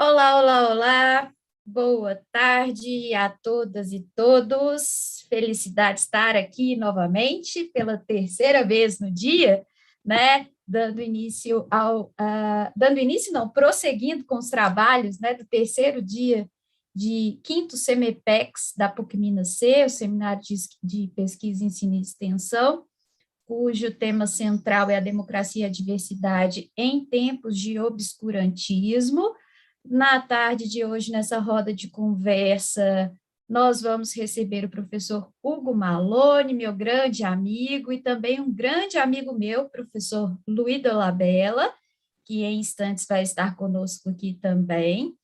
Olá, olá, olá. Boa tarde a todas e todos. Felicidade estar aqui novamente pela terceira vez no dia, né? Prosseguindo com os trabalhos, né, do terceiro dia de quinto Semepex da PUC Minas C, o Seminário de Pesquisa, Ensino e Extensão, cujo tema central é a democracia e a diversidade em tempos de obscurantismo. Na tarde de hoje, nessa roda de conversa, nós vamos receber o professor Hugo Malone, meu grande amigo, e também um grande amigo meu, professor Luiz Dolabella, que em instantes vai estar conosco aqui também.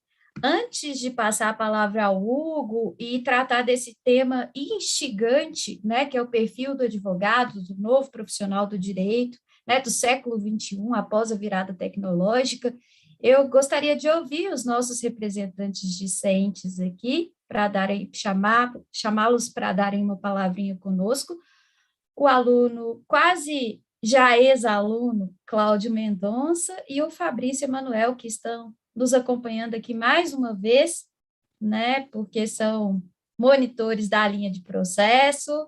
Antes de passar a palavra ao Hugo e tratar desse tema instigante, né, que é o perfil do advogado, do novo profissional do direito, né, do século XXI, após a virada tecnológica, eu gostaria de ouvir os nossos representantes discentes aqui, para chamá-los para darem uma palavrinha conosco. O aluno, quase já ex-aluno, Cláudio Mendonça, e o Fabrício Emanuel, que estão nos acompanhando aqui mais uma vez, né, porque são monitores da linha de processo,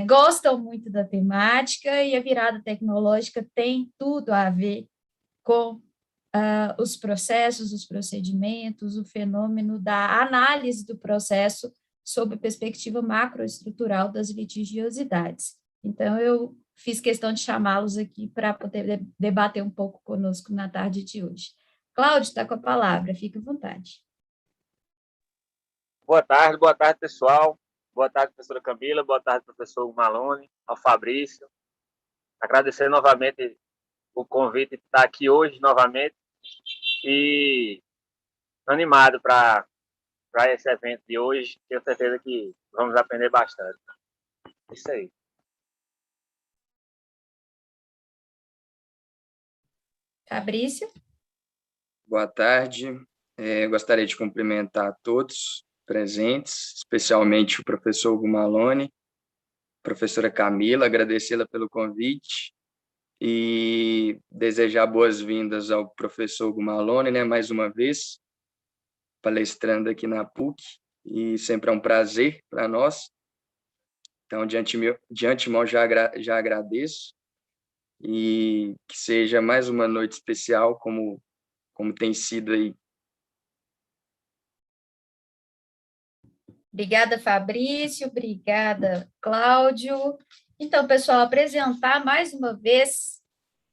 gostam muito da temática, e a virada tecnológica tem tudo a ver com os processos, os procedimentos, o fenômeno da análise do processo sob a perspectiva macroestrutural das litigiosidades. Então, eu fiz questão de chamá-los aqui para poder debater um pouco conosco na tarde de hoje. Cláudio, está com a palavra, fique à vontade. Boa tarde, pessoal. Boa tarde, professora Camila, boa tarde, professor Malone, ao Fabrício. Agradecer novamente o convite de estar aqui hoje novamente e animado para esse evento de hoje. Tenho certeza que vamos aprender bastante. Isso aí. Fabrício? Boa tarde. Gostaria de cumprimentar a todos presentes, especialmente o professor Hugo Malone, professora Camila, agradecê-la pelo convite e desejar boas-vindas ao professor Hugo Malone, né, mais uma vez, palestrando aqui na PUC, e sempre é um prazer para nós. Então, de antemão, já agradeço, e que seja mais uma noite especial, como tem sido aí. Obrigada, Fabrício, obrigada, Cláudio. Então, pessoal, apresentar mais uma vez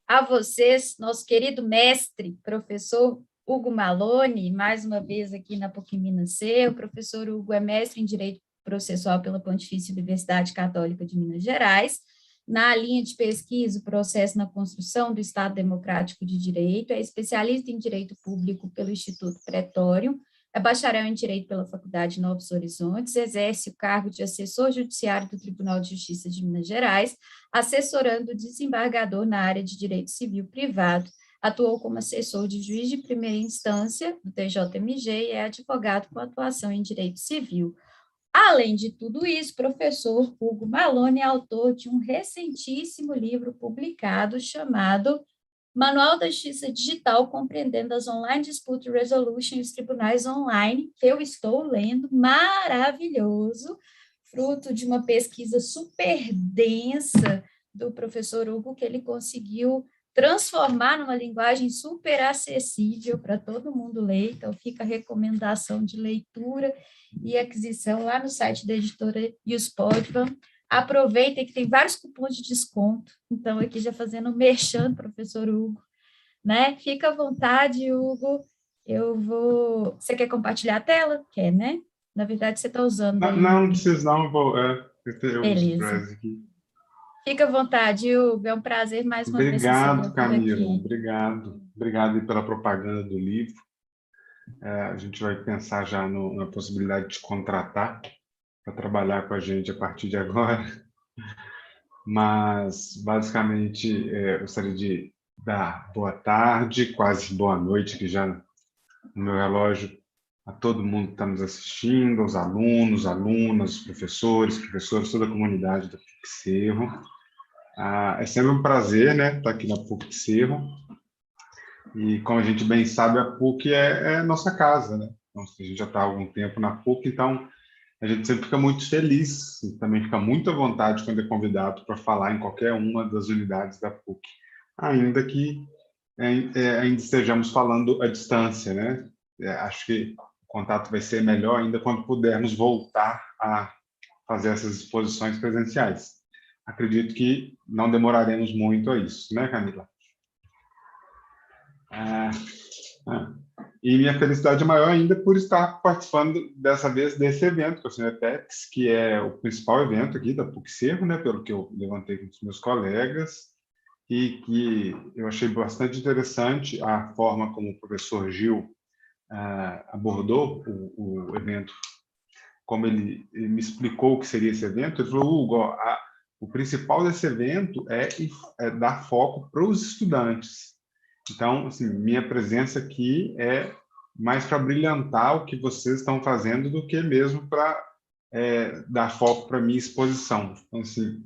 a vocês, nosso querido mestre, professor Hugo Malone, mais uma vez aqui na PUC Minas C. O professor Hugo é mestre em Direito Processual pela Pontifícia Universidade Católica de Minas Gerais, na linha de pesquisa, o processo na construção do Estado Democrático de Direito, é especialista em Direito Público pelo Instituto Pretório, é bacharel em Direito pela Faculdade Novos Horizontes, exerce o cargo de assessor judiciário do Tribunal de Justiça de Minas Gerais, assessorando o desembargador na área de Direito Civil Privado, atuou como assessor de juiz de primeira instância do TJMG e é advogado com atuação em Direito Civil. Além de tudo isso, professor Hugo Malone é autor de um recentíssimo livro publicado chamado Manual da Justiça Digital, compreendendo as Online Dispute Resolution e os tribunais online, que eu estou lendo, maravilhoso, fruto de uma pesquisa super densa do professor Hugo, que ele conseguiu transformar numa linguagem super acessível para todo mundo ler. Então, fica a recomendação de leitura e aquisição lá no site da editora Yuspodvan. Aproveita que tem vários cupons de desconto. Então, aqui já fazendo merchan, professor Hugo, né? Fica à vontade, Hugo. Você quer compartilhar a tela? Quer, né? Na verdade, você está usando. Não precisa, não. Eu Beleza. aqui. Fica à vontade, Hugo. É um prazer mais uma vez. Obrigado, Camila. Obrigado. Obrigado aí pela propaganda do livro. A gente vai pensar já na possibilidade de te contratar para trabalhar com a gente a partir de agora. Mas, basicamente, eu gostaria de dar boa tarde, quase boa noite, que já no meu relógio, a todo mundo que está nos assistindo, aos alunos, alunas, professores, toda a comunidade da PUC-Cerro. É sempre um prazer, né, estar aqui na PUC-Cerro. E, como a gente bem sabe, a PUC é nossa casa, né? Então, a gente já está há algum tempo na PUC, então a gente sempre fica muito feliz e também fica muito à vontade quando é convidado para falar em qualquer uma das unidades da PUC, ainda que ainda estejamos falando à distância, né? Acho que o contato vai ser melhor ainda quando pudermos voltar a fazer essas exposições presenciais. Acredito que não demoraremos muito a isso, né, Camila? E minha felicidade é maior ainda por estar participando dessa vez desse evento, que é o Cinepex, que é o principal evento aqui da PUC-Cerro, né, pelo que eu levantei com os meus colegas, e que eu achei bastante interessante a forma como o professor Gil abordou o evento, como ele me explicou o que seria esse evento. Ele falou, Hugo, o principal desse evento é dar foco para os estudantes. Então, assim, minha presença aqui é mais para brilhantar o que vocês estão fazendo do que mesmo para dar foco para a minha exposição. Então, assim,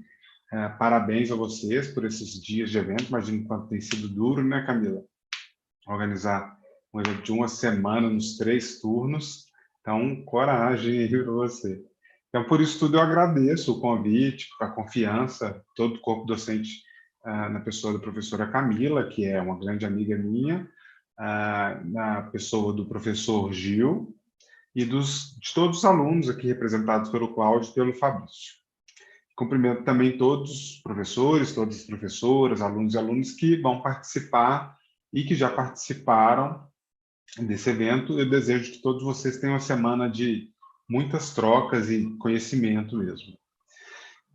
parabéns a vocês por esses dias de evento. Imagino quanto tem sido duro, né, Camila? Organizar um evento de uma semana nos 3 turnos. Então, coragem aí para você. Então, por isso tudo, eu agradeço o convite, a confiança, todo o corpo docente na pessoa da professora Camila, que é uma grande amiga minha, na pessoa do professor Gil e de todos os alunos aqui representados pelo Cláudio e pelo Fabrício. Cumprimento também todos os professores, todas as professoras, alunos e alunas que vão participar e que já participaram desse evento. Eu desejo que todos vocês tenham uma semana de muitas trocas e conhecimento mesmo.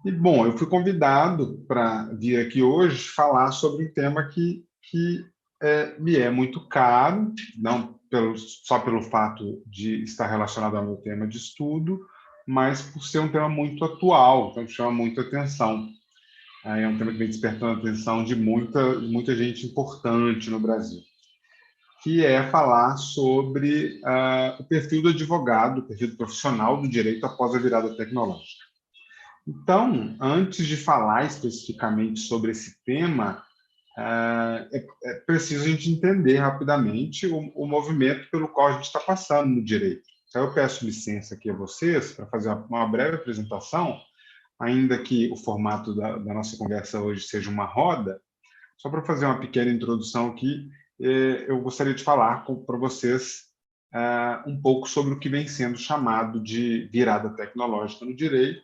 E, bom, eu fui convidado para vir aqui hoje falar sobre um tema que me é muito caro, não só pelo fato de estar relacionado ao meu tema de estudo, mas por ser um tema muito atual, então chama muita atenção. É um tema que vem despertando a atenção de muita gente importante no Brasil, que é falar sobre o perfil do advogado, o perfil do profissional do direito após a virada tecnológica. Então, antes de falar especificamente sobre esse tema, é preciso a gente entender rapidamente o movimento pelo qual a gente está passando no direito. Então, eu peço licença aqui a vocês para fazer uma breve apresentação, ainda que o formato da nossa conversa hoje seja uma roda, só para fazer uma pequena introdução aqui, eu gostaria de falar para vocês um pouco sobre o que vem sendo chamado de virada tecnológica no direito,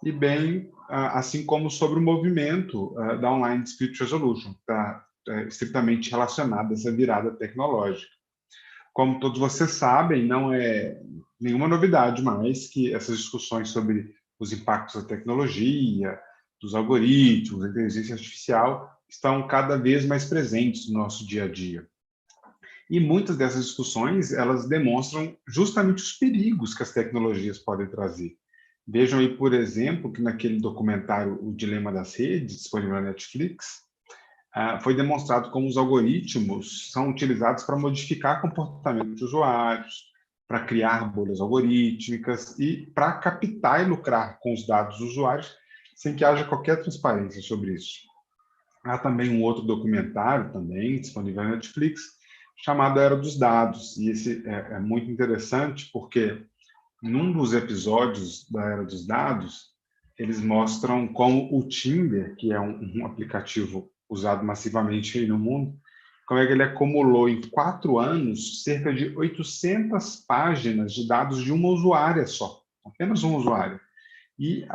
e bem assim como sobre o movimento da Online Dispute Resolution, que está estritamente relacionado a essa virada tecnológica. Como todos vocês sabem, não é nenhuma novidade mais que essas discussões sobre os impactos da tecnologia, dos algoritmos, da inteligência artificial, estão cada vez mais presentes no nosso dia a dia. E muitas dessas discussões, elas demonstram justamente os perigos que as tecnologias podem trazer. Vejam aí, por exemplo, que naquele documentário O Dilema das Redes, disponível na Netflix, foi demonstrado como os algoritmos são utilizados para modificar comportamento de usuários, para criar bolhas algorítmicas e para captar e lucrar com os dados dos usuários sem que haja qualquer transparência sobre isso. Há também um outro documentário, também disponível na Netflix, chamado Era dos Dados. E esse é muito interessante porque, num dos episódios da Era dos Dados, eles mostram como o Tinder, que é um aplicativo usado massivamente aí no mundo, como é que ele acumulou em 4 anos cerca de 800 páginas de dados de uma usuária só, apenas uma usuária. E,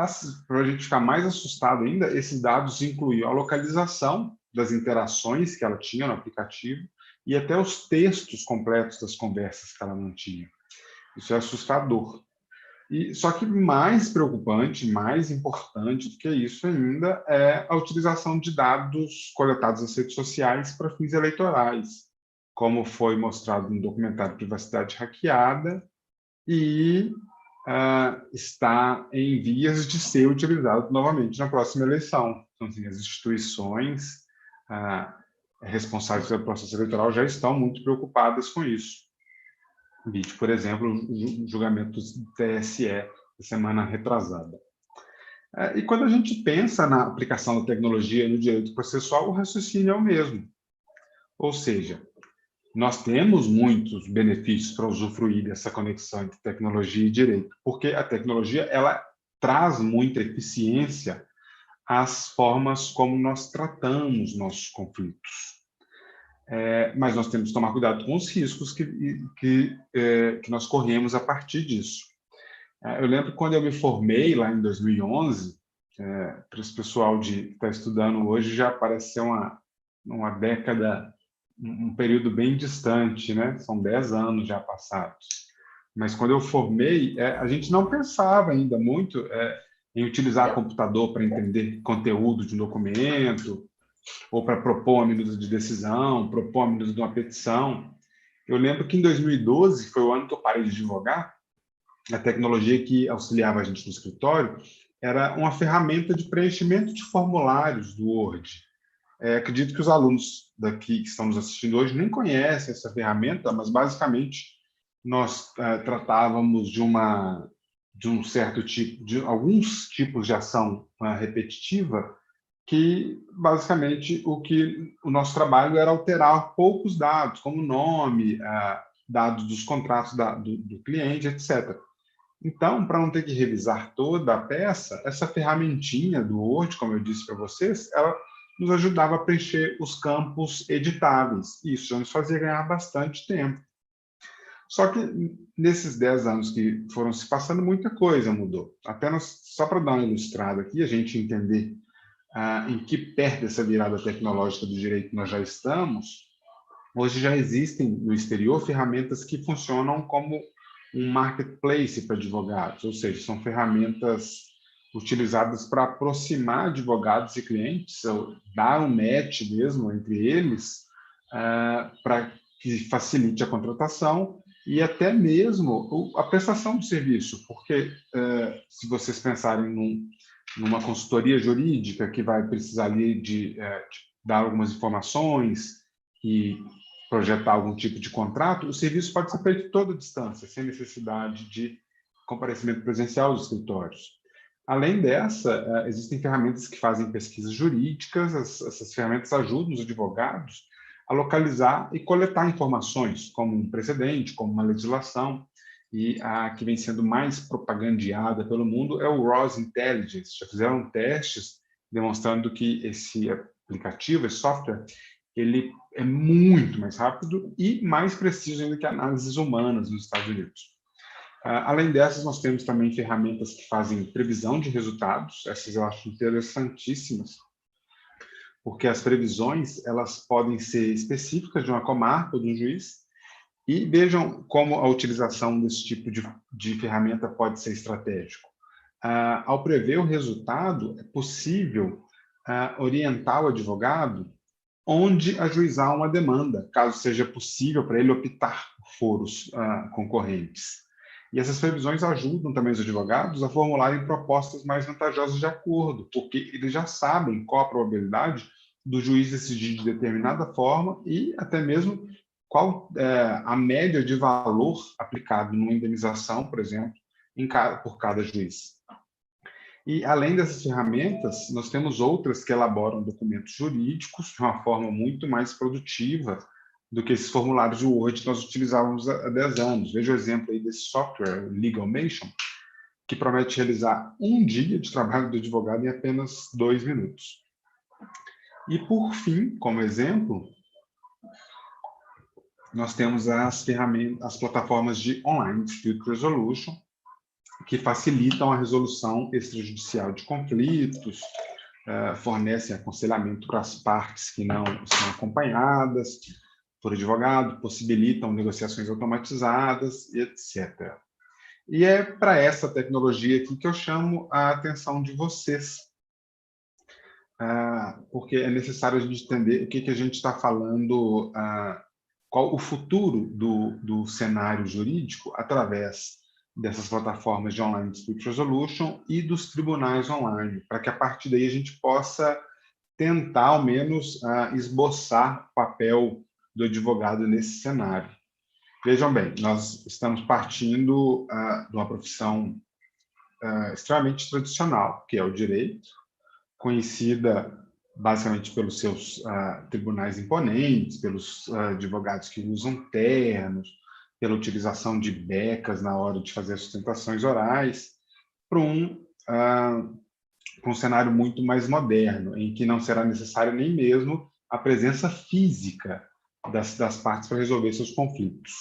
para a gente ficar mais assustado ainda, esses dados incluíam a localização das interações que ela tinha no aplicativo e até os textos completos das conversas que ela mantinha. Isso é assustador. Só que mais preocupante, mais importante do que isso ainda é a utilização de dados coletados nas redes sociais para fins eleitorais, como foi mostrado no documentário Privacidade Hackeada, e está em vias de ser utilizado novamente na próxima eleição. Então, assim, as instituições responsáveis pelo processo eleitoral já estão muito preocupadas com isso. Vídeo, por exemplo, o julgamento do TSE da semana retrasada. E quando a gente pensa na aplicação da tecnologia no direito processual, o raciocínio é o mesmo. Ou seja, nós temos muitos benefícios para usufruir dessa conexão entre tecnologia e direito, porque a tecnologia ela traz muita eficiência às formas como nós tratamos nossos conflitos. Mas nós temos que tomar cuidado com os riscos que nós corremos a partir disso. Eu lembro quando eu me formei, lá em 2011, para esse pessoal que está estudando hoje, já parece ser uma década, um período bem distante, né? São 10 anos já passados. Mas quando eu formei, a gente não pensava ainda muito em utilizar computador para entender conteúdo de um documento, ou para propor uma minuta de decisão, propor uma minuta de uma petição. Eu lembro que em 2012, foi o ano que eu parei de advogar, a tecnologia que auxiliava a gente no escritório era uma ferramenta de preenchimento de formulários do Word. Acredito que os alunos daqui que estão nos assistindo hoje nem conhecem essa ferramenta, mas basicamente nós tratávamos de um certo tipo, de alguns tipos de ação repetitiva, que basicamente o nosso trabalho era alterar poucos dados, como nome, dados dos contratos do cliente, etc. Então, para não ter que revisar toda a peça, essa ferramentinha do Word, como eu disse para vocês, ela nos ajudava a preencher os campos editáveis. Isso já nos fazia ganhar bastante tempo. Só que nesses 10 anos que foram se passando, muita coisa mudou. Apenas só para dar uma ilustrada aqui, a gente entender em que perto dessa virada tecnológica do direito nós já estamos, hoje já existem no exterior ferramentas que funcionam como um marketplace para advogados, ou seja, são ferramentas utilizadas para aproximar advogados e clientes, ou dar um match mesmo entre eles, para que facilite a contratação e até mesmo a prestação do serviço, porque se vocês pensarem numa consultoria jurídica que vai precisar ali de dar algumas informações e projetar algum tipo de contrato, o serviço pode ser feito toda a distância, sem necessidade de comparecimento presencial aos escritórios. Além dessa, existem ferramentas que fazem pesquisas jurídicas, essas ferramentas ajudam os advogados a localizar e coletar informações, como um precedente, como uma legislação, e a que vem sendo mais propagandeada pelo mundo é o Raw Intelligence. Já fizeram testes demonstrando que esse aplicativo, esse software, ele é muito mais rápido e mais preciso ainda que análises humanas nos Estados Unidos. Além dessas, nós temos também ferramentas que fazem previsão de resultados. Essas eu acho interessantíssimas, porque as previsões elas podem ser específicas de uma comarca ou de um juiz. E vejam como a utilização desse tipo de ferramenta pode ser estratégico. Ao prever o resultado, é possível orientar o advogado onde ajuizar uma demanda, caso seja possível para ele optar por foros concorrentes. E essas previsões ajudam também os advogados a formularem propostas mais vantajosas de acordo, porque eles já sabem qual a probabilidade do juiz decidir de determinada forma e até mesmo qual a média de valor aplicado numa indenização, por exemplo, por cada juiz. E, além dessas ferramentas, nós temos outras que elaboram documentos jurídicos de uma forma muito mais produtiva do que esses formulários de Word que nós utilizávamos há 10 anos. Veja o exemplo aí desse software, Legalmation, que promete realizar um dia de trabalho do advogado em apenas 2 minutos. E, por fim, como exemplo, nós temos as plataformas de Online Dispute Resolution, que facilitam a resolução extrajudicial de conflitos, fornecem aconselhamento para as partes que não são acompanhadas por advogado, possibilitam negociações automatizadas, etc. E é para essa tecnologia aqui que eu chamo a atenção de vocês, porque é necessário a gente entender o que a gente está falando, qual o futuro do cenário jurídico através dessas plataformas de Online Dispute Resolution e dos tribunais online, para que a partir daí a gente possa tentar, ao menos, esboçar o papel do advogado nesse cenário. Vejam bem, nós estamos partindo de uma profissão extremamente tradicional, que é o direito, conhecida basicamente pelos seus tribunais imponentes, pelos advogados que usam ternos, pela utilização de becas na hora de fazer sustentações orais, para um cenário muito mais moderno, em que não será necessário nem mesmo a presença física das partes para resolver seus conflitos.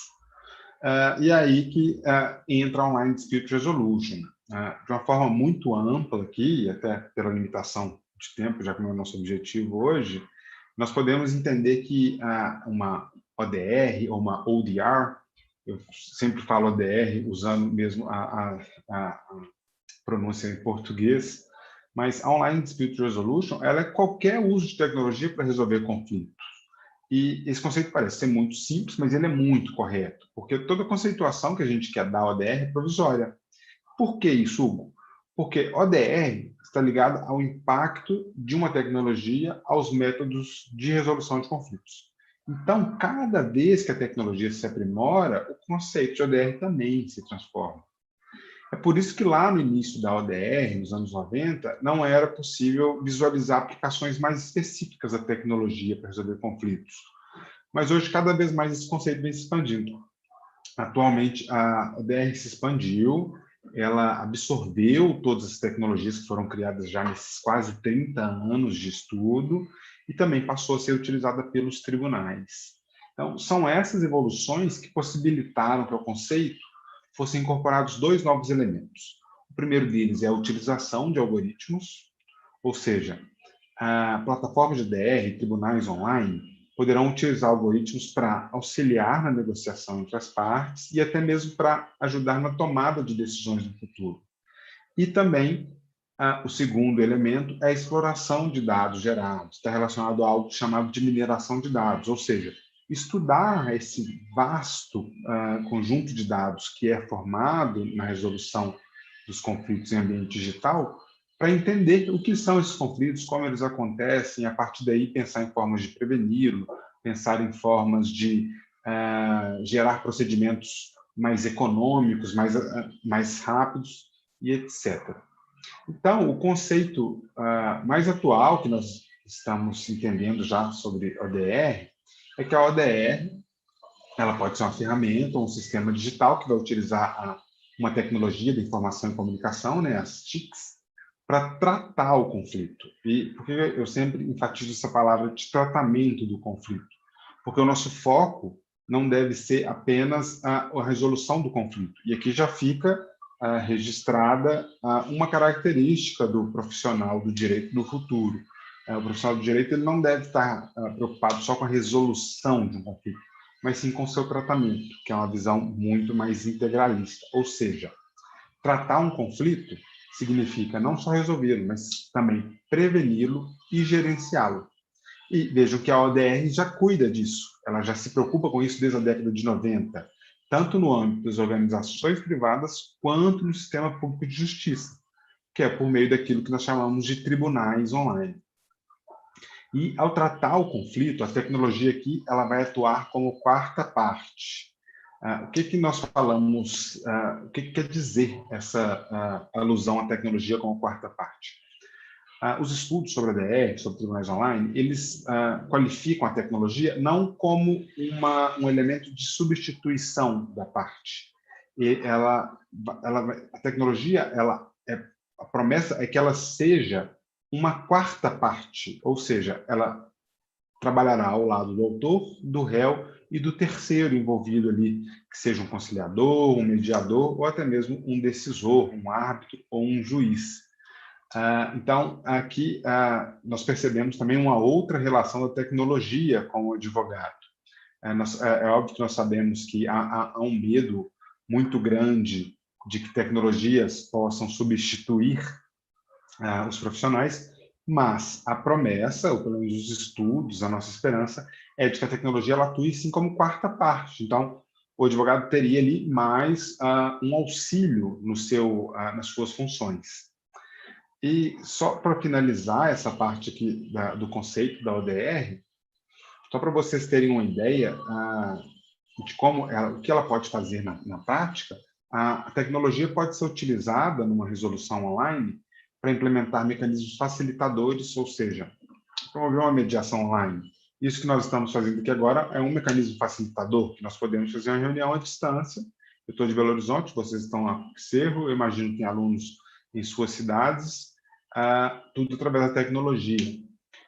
E aí que entra Online Dispute Resolution. De uma forma muito ampla aqui, até pela limitação de tempo, já que não é o nosso objetivo hoje, nós podemos entender que uma ODR ou uma ODR, eu sempre falo ODR usando mesmo a pronúncia em português, mas a Online Dispute Resolution, ela é qualquer uso de tecnologia para resolver conflitos. E esse conceito parece ser muito simples, mas ele é muito correto, porque toda conceituação que a gente quer dar à ODR é provisória. Por que isso, Hugo? Porque ODR está ligado ao impacto de uma tecnologia aos métodos de resolução de conflitos. Então, cada vez que a tecnologia se aprimora, o conceito de ODR também se transforma. É por isso que lá no início da ODR, nos anos 90, não era possível visualizar aplicações mais específicas da tecnologia para resolver conflitos. Mas hoje, cada vez mais, esse conceito vem se expandindo. Atualmente, a ODR se expandiu, ela absorveu todas as tecnologias que foram criadas já nesses quase 30 anos de estudo e também passou a ser utilizada pelos tribunais. Então, são essas evoluções que possibilitaram que o conceito fossem incorporados dois novos elementos. O primeiro deles é a utilização de algoritmos, ou seja, a plataforma de DR, tribunais online, poderão utilizar algoritmos para auxiliar na negociação entre as partes e até mesmo para ajudar na tomada de decisões no futuro. E também, o segundo elemento é a exploração de dados gerados, está relacionado a algo chamado de mineração de dados, ou seja, estudar esse vasto conjunto de dados que é formado na resolução dos conflitos em ambiente digital, para entender o que são esses conflitos, como eles acontecem, e a partir daí pensar em formas de preveni-lo, pensar em formas de gerar procedimentos mais econômicos, mais rápidos e etc. Então, o conceito mais atual que nós estamos entendendo já sobre ODR é que a ODR ela pode ser uma ferramenta ou um sistema digital que vai utilizar uma tecnologia de informação e comunicação, né, as TICs, para tratar o conflito. E por que eu sempre enfatizo essa palavra de tratamento do conflito? Porque o nosso foco não deve ser apenas a resolução do conflito. E aqui já fica registrada uma característica do profissional do direito do futuro. O profissional do direito ele não deve estar preocupado só com a resolução de um conflito, mas sim com o seu tratamento, que é uma visão muito mais integralista. Ou seja, tratar um conflito significa não só resolvê-lo, mas também preveni-lo e gerenciá-lo. E vejam que a ODR já cuida disso, ela já se preocupa com isso desde a década de 90, tanto no âmbito das organizações privadas, quanto no sistema público de justiça, que é por meio daquilo que nós chamamos de tribunais online. E, ao tratar o conflito, a tecnologia aqui ela vai atuar como quarta parte. O que nós falamos, o que quer dizer essa alusão à tecnologia como quarta parte? Os estudos sobre a DR, sobre tribunais online, eles qualificam a tecnologia não como um elemento de substituição da parte. E a tecnologia, a promessa é que ela seja uma quarta parte, ou seja, ela trabalhará ao lado do autor, do réu e do terceiro envolvido ali, que seja um conciliador, um mediador ou até mesmo um decisor, um árbitro ou um juiz. Então, aqui nós percebemos também uma outra relação da tecnologia com o advogado. É óbvio que nós sabemos que há um medo muito grande de que tecnologias possam substituir os profissionais, mas a promessa, ou pelo menos os estudos, a nossa esperança, é de que a tecnologia ela atue sim como quarta parte. Então, o advogado teria ali mais um auxílio nas suas funções. E só para finalizar essa parte aqui do conceito da ODR, só para vocês terem uma ideia de o que ela pode fazer na prática, a tecnologia pode ser utilizada numa resolução online para implementar mecanismos facilitadores, ou seja, promover uma mediação online. Isso que nós estamos fazendo aqui agora é um mecanismo facilitador, que nós podemos fazer uma reunião à distância. Eu estou de Belo Horizonte, vocês estão lá em Cerro, eu imagino que tem alunos em suas cidades, tudo através da tecnologia.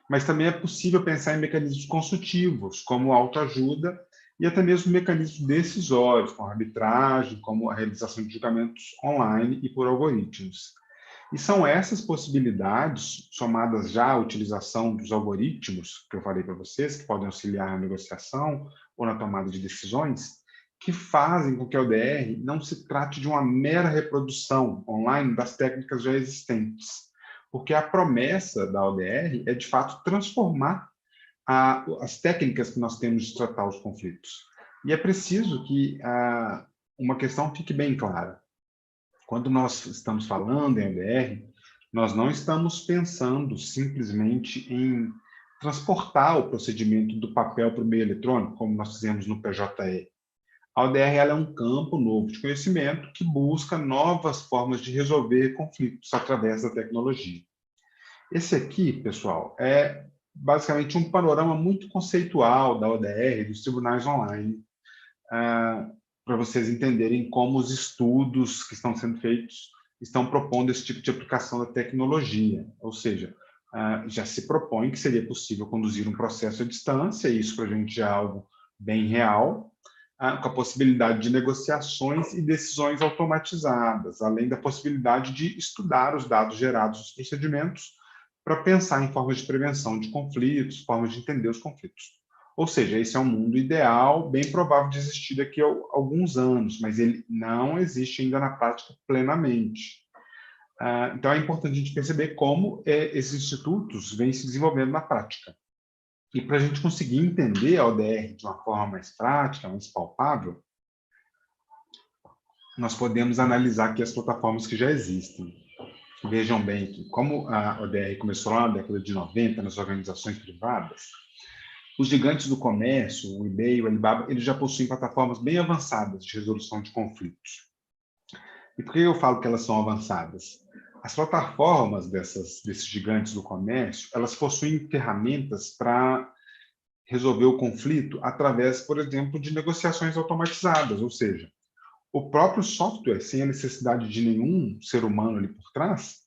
Mas também é possível pensar em mecanismos consultivos, como autoajuda, e até mesmo mecanismos decisórios, como arbitragem, como a realização de julgamentos online e por algoritmos. E são essas possibilidades, somadas já à utilização dos algoritmos, que eu falei para vocês, que podem auxiliar na negociação ou na tomada de decisões, que fazem com que a ODR não se trate de uma mera reprodução online das técnicas já existentes, porque a promessa da ODR é, de fato, transformar as técnicas que nós temos de tratar os conflitos. E é preciso que uma questão fique bem clara. Quando nós estamos falando em ODR, nós não estamos pensando simplesmente em transportar o procedimento do papel para o meio eletrônico, como nós fizemos no PJE. A ODR ela é um campo novo de conhecimento que busca novas formas de resolver conflitos através da tecnologia. Esse aqui, pessoal, é basicamente um panorama muito conceitual da ODR, dos tribunais online, para vocês entenderem como os estudos que estão sendo feitos estão propondo esse tipo de aplicação da tecnologia. Ou seja, já se propõe que seria possível conduzir um processo à distância, e isso para a gente já é algo bem real, com a possibilidade de negociações e decisões automatizadas, além da possibilidade de estudar os dados gerados nos procedimentos para pensar em formas de prevenção de conflitos, formas de entender os conflitos. Ou seja, esse é um mundo ideal, bem provável de existir daqui a alguns anos, mas ele não existe ainda na prática plenamente. Então, é importante a gente perceber como esses institutos vêm se desenvolvendo na prática. E para a gente conseguir entender a ODR de uma forma mais prática, mais palpável, nós podemos analisar aqui as plataformas que já existem. Vejam bem que, como a ODR começou lá na década de 90, nas organizações privadas, os gigantes do comércio, o eBay, o Alibaba, eles já possuem plataformas bem avançadas de resolução de conflitos. E por que eu falo que elas são avançadas? As plataformas desses gigantes do comércio, elas possuem ferramentas para resolver o conflito através, por exemplo, de negociações automatizadas, ou seja, o próprio software, sem a necessidade de nenhum ser humano ali por trás,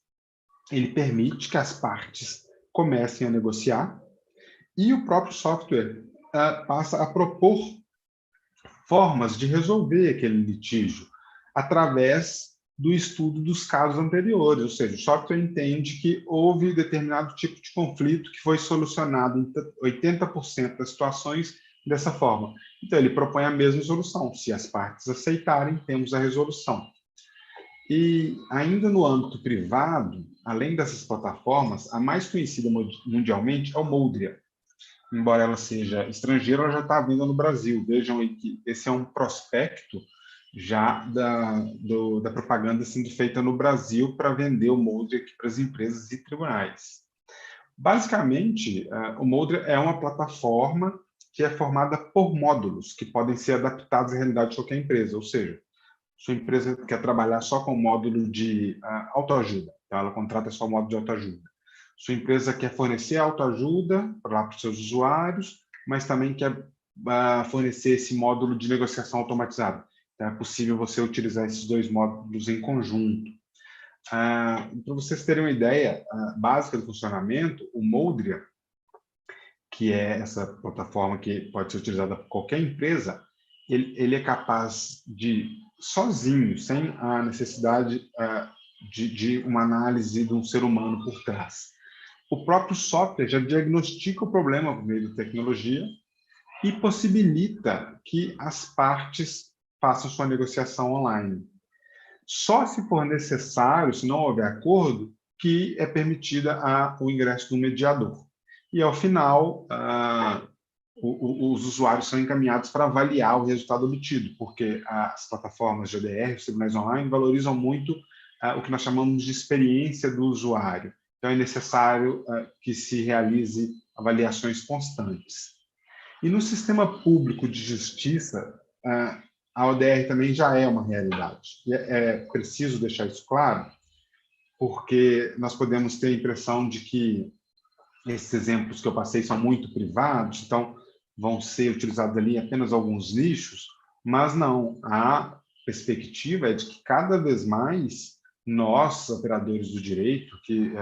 ele permite que as partes comecem a negociar e o próprio software passa a propor formas de resolver aquele litígio através do estudo dos casos anteriores, ou seja, o software entende que houve determinado tipo de conflito que foi solucionado em 80% das situações dessa forma. Então, ele propõe a mesma solução. Se as partes aceitarem, temos a resolução. E ainda no âmbito privado, além dessas plataformas, a mais conhecida mundialmente é o Moldria. Embora ela seja estrangeira, ela já está vindo no Brasil. Vejam aí que esse é um prospecto já da propaganda sendo feita no Brasil para vender o Moldria aqui para as empresas e tribunais. Basicamente, o Moldria é uma plataforma que é formada por módulos que podem ser adaptados à realidade de qualquer empresa, ou seja, sua empresa quer trabalhar só com módulo de autoajuda, tá? Ela contrata só módulo de autoajuda. Sua empresa quer fornecer autoajuda para os seus usuários, mas também quer fornecer esse módulo de negociação automatizada. Então, é possível você utilizar esses dois módulos em conjunto. Para vocês terem uma ideia básica do funcionamento, o Moldria, que é essa plataforma que pode ser utilizada por qualquer empresa, ele é capaz de, sozinho, sem a necessidade de uma análise de um ser humano por trás, o próprio software já diagnostica o problema por meio da tecnologia e possibilita que as partes façam sua negociação online. Só se for necessário, se não houver acordo, que é permitida o ingresso do mediador. E, ao final, os usuários são encaminhados para avaliar o resultado obtido, porque as plataformas de ODR, os tribunais online, valorizam muito o que nós chamamos de experiência do usuário. Então, é necessário que se realize avaliações constantes. E no sistema público de justiça, a ODR também já é uma realidade. E é preciso deixar isso claro, porque nós podemos ter a impressão de que esses exemplos que eu passei são muito privados, então vão ser utilizados ali em apenas alguns nichos, mas não, a perspectiva é de que cada vez mais nós, operadores do direito, que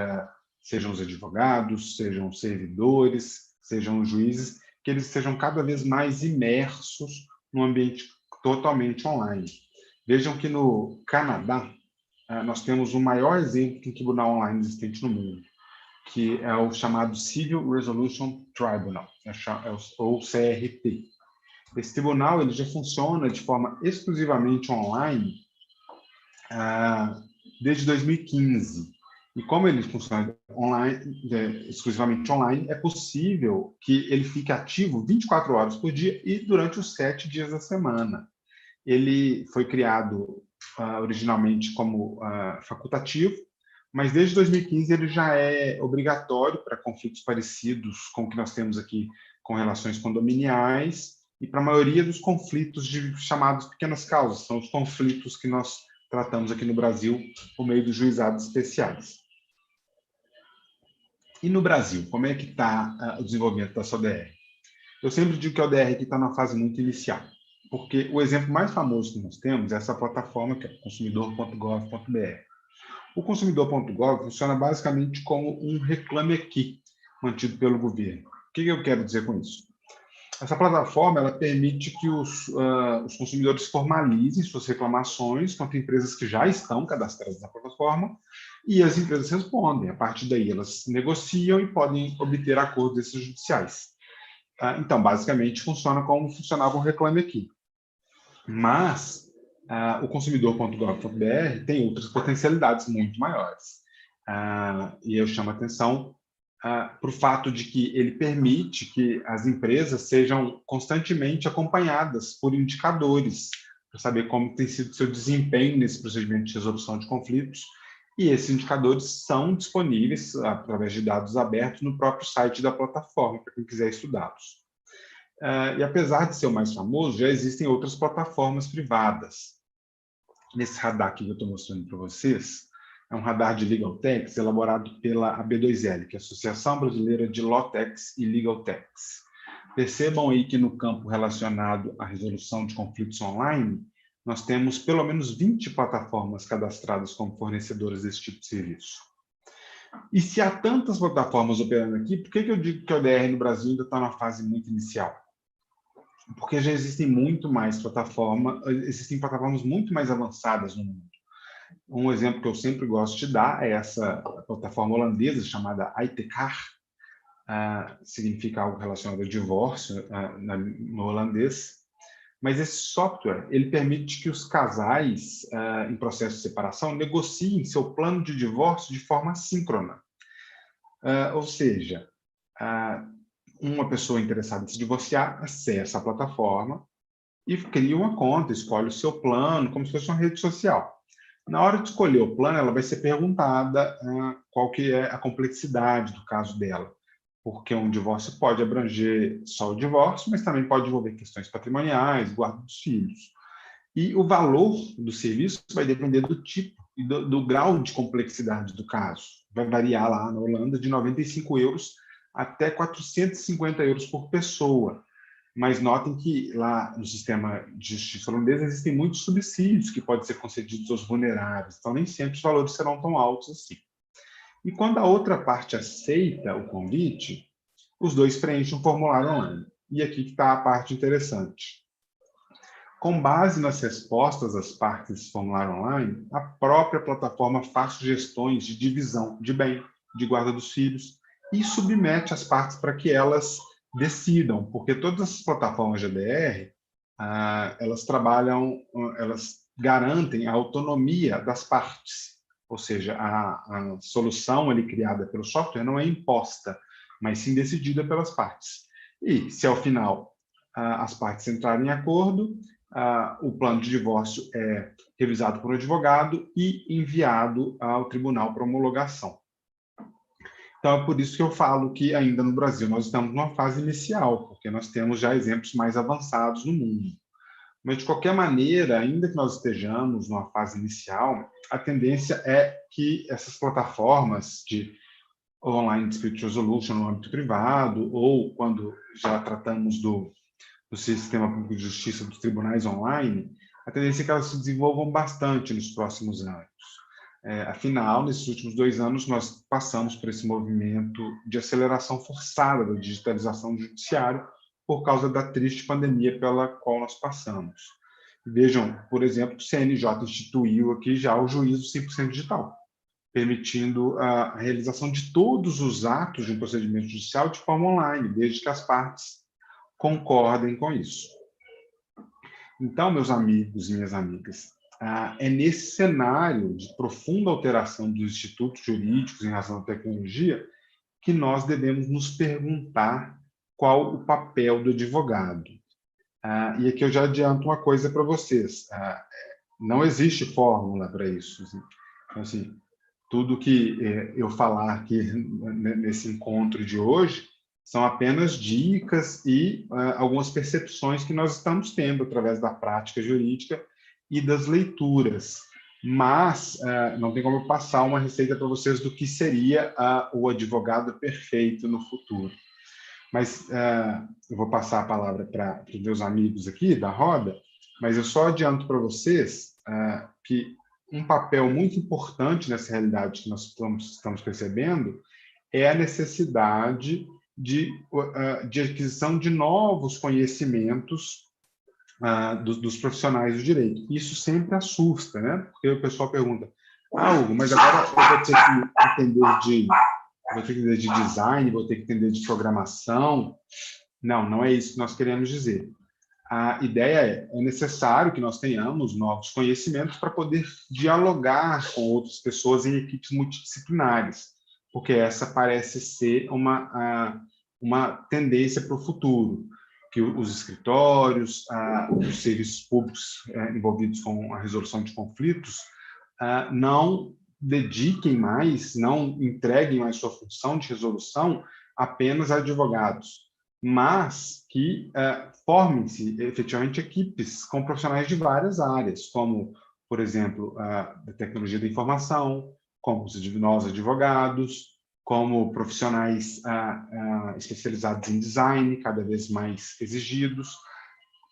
sejam os advogados, sejam os servidores, sejam os juízes, que eles sejam cada vez mais imersos num ambiente totalmente online. Vejam que no Canadá, nós temos o maior exemplo de tribunal online existente no mundo, que é o chamado Civil Resolution Tribunal, ou CRT. Esse tribunal ele já funciona de forma exclusivamente online desde 2015. E como ele funciona exclusivamente online, é possível que ele fique ativo 24 horas por dia e durante os 7 dias da semana. Ele foi criado originalmente como facultativo, mas desde 2015 ele já é obrigatório para conflitos parecidos com o que nós temos aqui com relações condominiais e para a maioria dos conflitos de chamados pequenas causas, são os conflitos que nós tratamos aqui no Brasil por meio dos juizados especiais. E no Brasil, como é que está o desenvolvimento da sua ODR? Eu sempre digo que a ODR aqui está numa fase muito inicial, porque o exemplo mais famoso que nós temos é essa plataforma que é consumidor.gov.br. O consumidor.gov funciona basicamente como um reclame aqui, mantido pelo governo. O que eu quero dizer com isso? Essa plataforma ela permite que os consumidores formalizem suas reclamações contra empresas que já estão cadastradas na plataforma e as empresas respondem. A partir daí, elas negociam e podem obter acordos extrajudiciais. Então, basicamente, funciona como funcionava o Reclame Aqui. Mas o consumidor.gov.br tem outras potencialidades muito maiores. E eu chamo a atenção para o fato de que ele permite que as empresas sejam constantemente acompanhadas por indicadores, para saber como tem sido o seu desempenho nesse procedimento de resolução de conflitos, e esses indicadores são disponíveis através de dados abertos no próprio site da plataforma, para quem quiser estudá-los. E apesar de ser o mais famoso, já existem outras plataformas privadas. Nesse radar que eu estou mostrando para vocês, é um radar de Legal Techs elaborado pela AB2L, que é a Associação Brasileira de Law Techs e Legal Techs. Percebam aí que no campo relacionado à resolução de conflitos online, nós temos pelo menos 20 plataformas cadastradas como fornecedoras desse tipo de serviço. E se há tantas plataformas operando aqui, por que eu digo que a ODR no Brasil ainda está numa fase muito inicial? Porque já existem muito mais existem plataformas muito mais avançadas no mundo. Um exemplo que eu sempre gosto de dar é essa plataforma holandesa chamada Aitecar, significa algo relacionado ao divórcio no holandês, mas esse software ele permite que os casais em processo de separação negociem seu plano de divórcio de forma síncrona. Ou seja, uma pessoa interessada em se divorciar acessa a plataforma e cria uma conta, escolhe o seu plano, como se fosse uma rede social. Na hora de escolher o plano, ela vai ser perguntada qual que é a complexidade do caso dela, porque um divórcio pode abranger só o divórcio, mas também pode envolver questões patrimoniais, guarda dos filhos. E o valor do serviço vai depender do tipo e do grau de complexidade do caso. Vai variar lá na Holanda de 95 euros até 450 euros por pessoa. Mas notem que lá no sistema de justiça holandês existem muitos subsídios que podem ser concedidos aos vulneráveis, então nem sempre os valores serão tão altos assim. E quando a outra parte aceita o convite, os dois preenchem um formulário online. E aqui que está a parte interessante. Com base nas respostas das partes desse formulário online, a própria plataforma faz sugestões de divisão de bem, de guarda dos filhos, e submete as partes para que elas decidam, porque todas as plataformas de ADR, elas garantem a autonomia das partes, ou seja, a solução ali criada pelo software não é imposta, mas sim decidida pelas partes. E se ao final as partes entrarem em acordo, o plano de divórcio é revisado por um advogado e enviado ao tribunal para homologação. Então, é por isso que eu falo que ainda no Brasil nós estamos numa fase inicial, porque nós temos já exemplos mais avançados no mundo. Mas, de qualquer maneira, ainda que nós estejamos numa fase inicial, a tendência é que essas plataformas de online dispute resolution no âmbito privado, ou quando já tratamos do sistema público de justiça dos tribunais online, a tendência é que elas se desenvolvam bastante nos próximos anos. Afinal, nesses últimos 2 anos, nós passamos por esse movimento de aceleração forçada da digitalização do judiciário por causa da triste pandemia pela qual nós passamos. Vejam, por exemplo, que o CNJ instituiu aqui já o juízo 100% digital, permitindo a realização de todos os atos de um procedimento judicial de forma online, desde que as partes concordem com isso. Então, meus amigos e minhas amigas, é nesse cenário de profunda alteração dos institutos jurídicos em razão da tecnologia que nós devemos nos perguntar qual o papel do advogado. E aqui eu já adianto uma coisa para vocês. Não existe fórmula para isso. Então, assim, tudo que eu falar aqui nesse encontro de hoje são apenas dicas e algumas percepções que nós estamos tendo através da prática jurídica e das leituras. Mas não tem como eu passar uma receita para vocês do que seria o advogado perfeito no futuro. Mas eu vou passar a palavra para os meus amigos aqui da roda, mas eu só adianto para vocês que um papel muito importante nessa realidade que nós estamos percebendo é a necessidade de aquisição de novos conhecimentos dos profissionais do direito. Isso sempre assusta, né? Porque o pessoal pergunta, Hugo, mas agora eu vou ter que entender de design, vou ter que entender de programação. Não é isso que nós queremos dizer. A ideia é necessário que nós tenhamos novos conhecimentos para poder dialogar com outras pessoas em equipes multidisciplinares, porque essa parece ser uma tendência para o futuro, que os escritórios, os serviços públicos envolvidos com a resolução de conflitos não dediquem mais, não entreguem mais sua função de resolução apenas a advogados, mas que formem-se efetivamente equipes com profissionais de várias áreas, como, por exemplo, da tecnologia da informação, como nós advogados, como profissionais especializados em design, cada vez mais exigidos,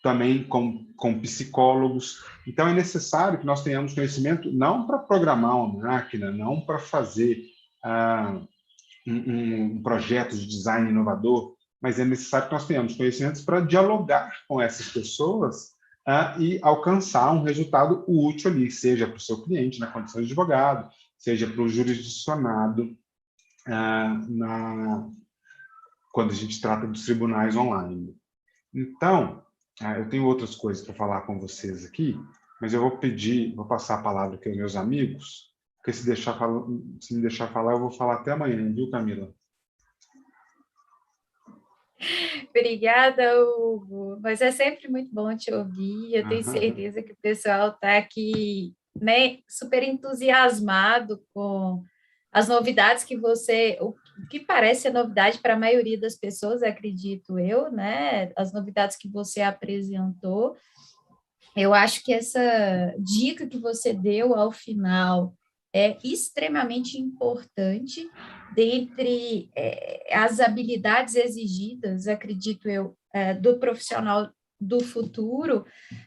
também com psicólogos. Então, é necessário que nós tenhamos conhecimento não para programar uma máquina, não para fazer um projeto de design inovador, mas é necessário que nós tenhamos conhecimentos para dialogar com essas pessoas e alcançar um resultado útil ali, seja para o seu cliente, na condição de advogado, seja para o jurisdicionado, quando a gente trata dos tribunais online. Então, eu tenho outras coisas para falar com vocês aqui, mas eu vou passar a palavra aqui aos meus amigos, porque se me deixar falar, eu vou falar até amanhã, viu, Camila? Obrigada, Hugo. Mas é sempre muito bom te ouvir. Eu tenho certeza que o pessoal está aqui, né, super entusiasmado com as novidades que o que parece ser novidade para a maioria das pessoas, acredito eu, né? As novidades que você apresentou. Eu acho que essa dica que você deu ao final é extremamente importante. Dentre as habilidades exigidas, acredito eu, do profissional do futuro,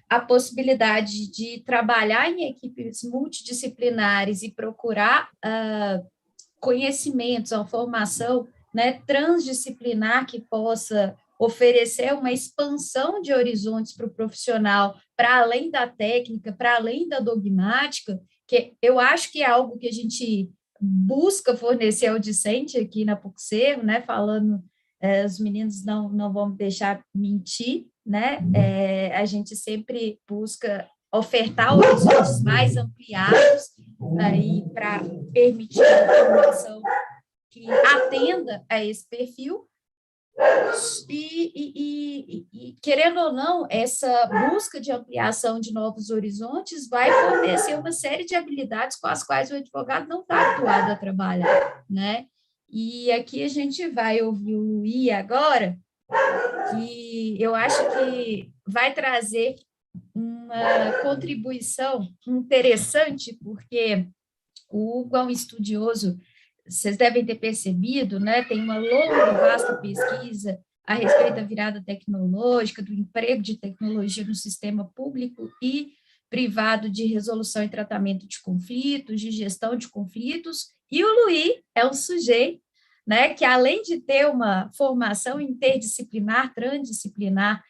a possibilidade de trabalhar em equipes multidisciplinares e procurar conhecimentos, uma formação, né, transdisciplinar que possa oferecer uma expansão de horizontes para o profissional, para além da técnica, para além da dogmática, que eu acho que é algo que a gente busca fornecer ao discente aqui na PUC-Ser, né, falando, os meninos não vão me deixar mentir, né, a gente sempre busca ofertar horizontes mais ampliados aí para permitir a formação que atenda a esse perfil. E, querendo ou não, essa busca de ampliação de novos horizontes vai fornecer uma série de habilidades com as quais o advogado não está habituado a trabalhar, né? E aqui a gente vai ouvir o Luí agora, que eu acho que vai trazer uma contribuição interessante, porque o Hugo é um estudioso vocês devem ter percebido, né, tem uma longa e vasta pesquisa a respeito da virada tecnológica, do emprego de tecnologia no sistema público e privado de resolução e tratamento de conflitos, de gestão de conflitos, e o Luiz é um sujeito, né, que além de ter uma formação interdisciplinar, transdisciplinar,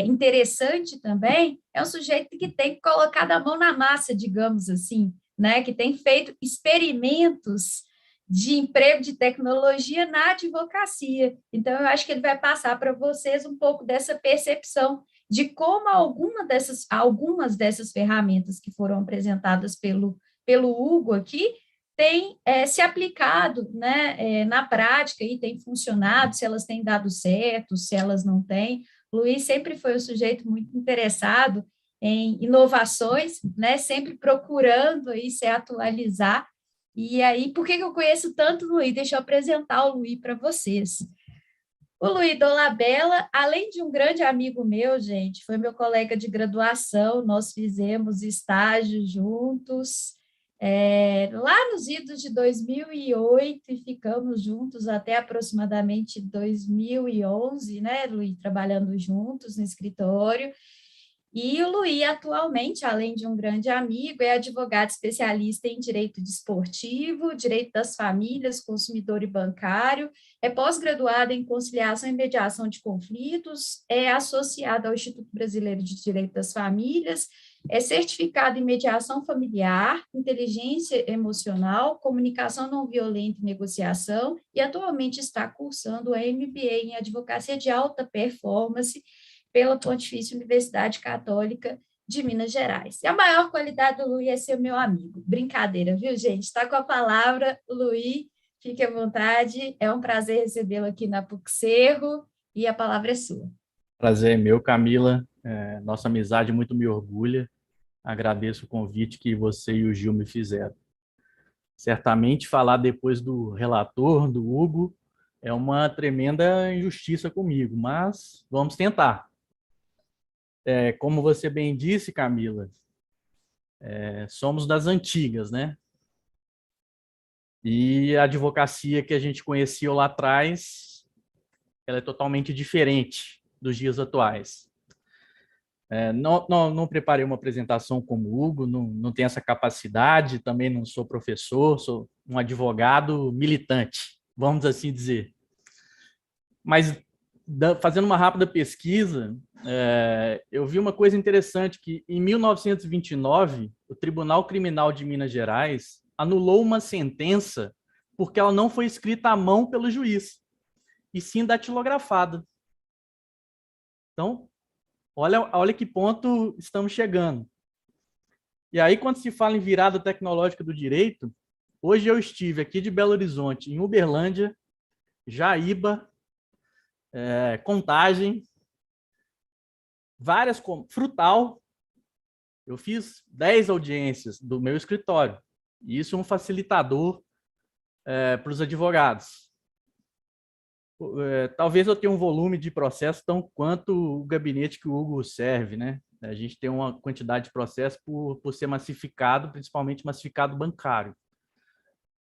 interessante também, é um sujeito que tem colocado a mão na massa, digamos assim, né, que tem feito experimentos de emprego de tecnologia na advocacia. Então, eu acho que ele vai passar para vocês um pouco dessa percepção de como algumas dessas ferramentas que foram apresentadas pelo Hugo aqui têm se aplicado, né, na prática e têm funcionado, se elas têm dado certo, se elas não têm. O Luiz sempre foi um sujeito muito interessado em inovações, né, sempre procurando aí se atualizar. E aí, por que eu conheço tanto o Luiz? Deixa eu apresentar o Luiz para vocês. O Luiz Dolabella, além de um grande amigo meu, gente, foi meu colega de graduação, nós fizemos estágio juntos, lá nos idos de 2008 e ficamos juntos até aproximadamente 2011, né, Luiz, trabalhando juntos no escritório. E o Luiz, atualmente, além de um grande amigo, é advogado especialista em direito desportivo, direito das famílias, consumidor e bancário, é pós-graduado em conciliação e mediação de conflitos, é associado ao Instituto Brasileiro de Direito das Famílias, é certificado em mediação familiar, inteligência emocional, comunicação não violenta e negociação, e atualmente está cursando a MBA em advocacia de alta performance pela Pontifícia Universidade Católica de Minas Gerais. E a maior qualidade do Luiz é ser meu amigo. Brincadeira, viu, gente? Está com a palavra, Luiz, fique à vontade. É um prazer recebê-lo aqui na PUC Cerro e a palavra é sua. Prazer é meu, Camila. Nossa amizade muito me orgulha. Agradeço o convite que você e o Gil me fizeram. Certamente falar depois do relator, do Hugo, é uma tremenda injustiça comigo, mas vamos tentar. Como você bem disse, Camila, somos das antigas, né? E a advocacia que a gente conhecia lá atrás, ela é totalmente diferente dos dias atuais. Não preparei uma apresentação como o Hugo, não tenho essa capacidade, também não sou professor, sou um advogado militante, vamos assim dizer. Mas, fazendo uma rápida pesquisa, eu vi uma coisa interessante, que em 1929, o Tribunal Criminal de Minas Gerais anulou uma sentença porque ela não foi escrita à mão pelo juiz, e sim datilografada. Então, olha que ponto estamos chegando. E aí, quando se fala em virada tecnológica do direito, hoje eu estive aqui de Belo Horizonte, em Uberlândia, Jaíba, Contagem, várias, Frutal. Eu fiz 10 audiências do meu escritório. E isso é um facilitador para os advogados. Talvez eu tenha um volume de processo tão quanto o gabinete que o Hugo serve, né? A gente tem uma quantidade de processo por ser massificado, principalmente massificado bancário.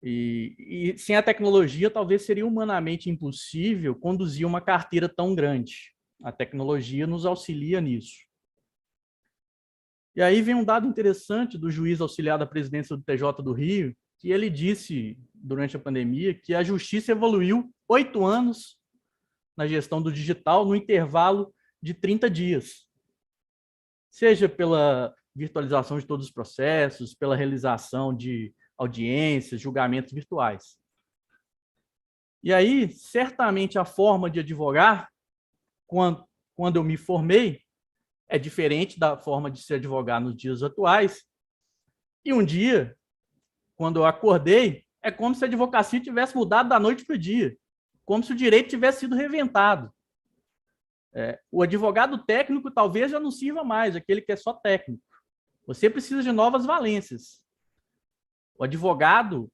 E sem a tecnologia, talvez seria humanamente impossível conduzir uma carteira tão grande. A tecnologia nos auxilia nisso. E aí vem um dado interessante do juiz auxiliar da presidência do TJ do Rio, que ele disse, durante a pandemia, que a justiça evoluiu 8 anos na gestão do digital no intervalo de 30 dias. Seja pela virtualização de todos os processos, pela realização de audiências, julgamentos virtuais. E aí, certamente, a forma de advogar, quando eu me formei, é diferente da forma de se advogar nos dias atuais. E um dia, quando eu acordei, é como se a advocacia tivesse mudado da noite para o dia, como se o direito tivesse sido reinventado. O advogado técnico talvez já não sirva mais, aquele que é só técnico. Você precisa de novas valências. O advogado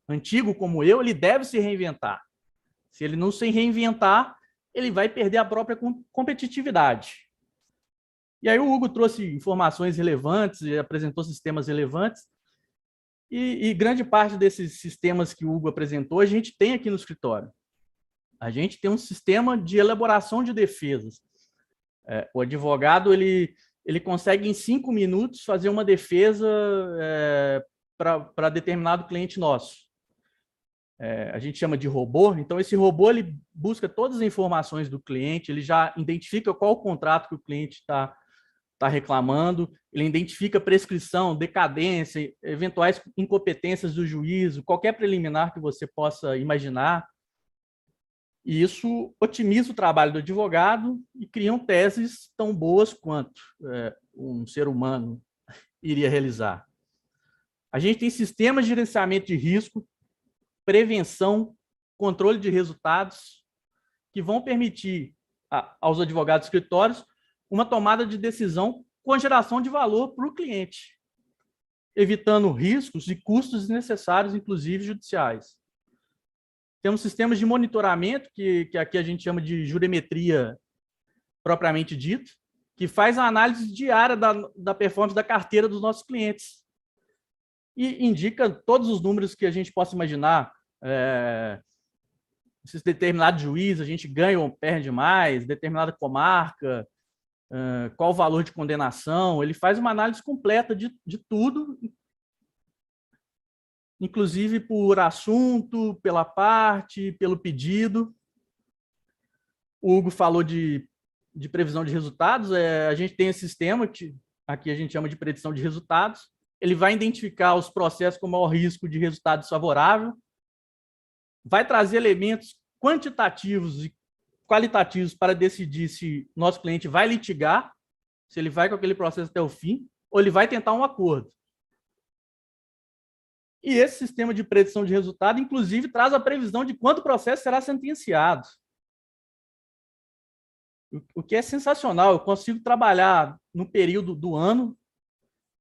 antigo como eu, ele deve se reinventar. Se ele não se reinventar, ele vai perder a própria competitividade. E aí o Hugo trouxe informações relevantes e apresentou sistemas relevantes. E grande parte desses sistemas que o Hugo apresentou, a gente tem aqui no escritório. A gente tem um sistema de elaboração de defesas. O advogado ele consegue, em 5 minutos, fazer uma defesa para determinado cliente nosso. A gente chama de robô. Então, esse robô ele busca todas as informações do cliente, ele já identifica qual o contrato que o cliente está reclamando, ele identifica prescrição, decadência, eventuais incompetências do juízo, qualquer preliminar que você possa imaginar. E isso otimiza o trabalho do advogado e criam teses tão boas quanto um ser humano iria realizar. A gente tem sistemas de gerenciamento de risco, prevenção, controle de resultados, que vão permitir aos advogados de escritórios uma tomada de decisão com geração de valor para o cliente, evitando riscos e custos desnecessários, inclusive judiciais. Temos sistemas de monitoramento, que aqui a gente chama de jurimetria propriamente dito, que faz a análise diária da performance da carteira dos nossos clientes e indica todos os números que a gente possa imaginar. Se determinado juiz a gente ganha ou perde mais, determinada comarca, qual o valor de condenação. Ele faz uma análise completa de tudo, inclusive por assunto, pela parte, pelo pedido. O Hugo falou de previsão de resultados. A gente tem esse sistema que aqui a gente chama de predição de resultados. Ele vai identificar os processos com maior risco de resultado desfavorável, vai trazer elementos quantitativos e qualitativos para decidir se nosso cliente vai litigar, se ele vai com aquele processo até o fim, ou ele vai tentar um acordo. E esse sistema de predição de resultado, inclusive, traz a previsão de quando o processo será sentenciado. O que é sensacional. Eu consigo trabalhar no período do ano,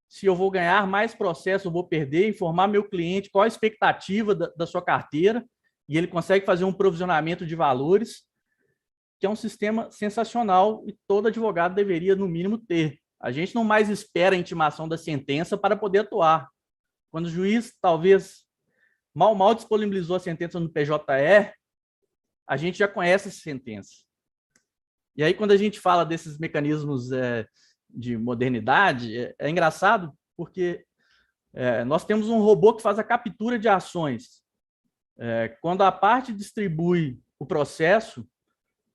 se eu vou ganhar mais processo ou vou perder, informar meu cliente qual a expectativa da sua carteira, e ele consegue fazer um provisionamento de valores, que é um sistema sensacional e todo advogado deveria, no mínimo, ter. A gente não mais espera a intimação da sentença para poder atuar. Quando o juiz, talvez, mal disponibilizou a sentença no PJE, a gente já conhece essa sentença. E aí, quando a gente fala desses mecanismos de modernidade, é engraçado porque nós temos um robô que faz a captura de ações. Quando a parte distribui o processo,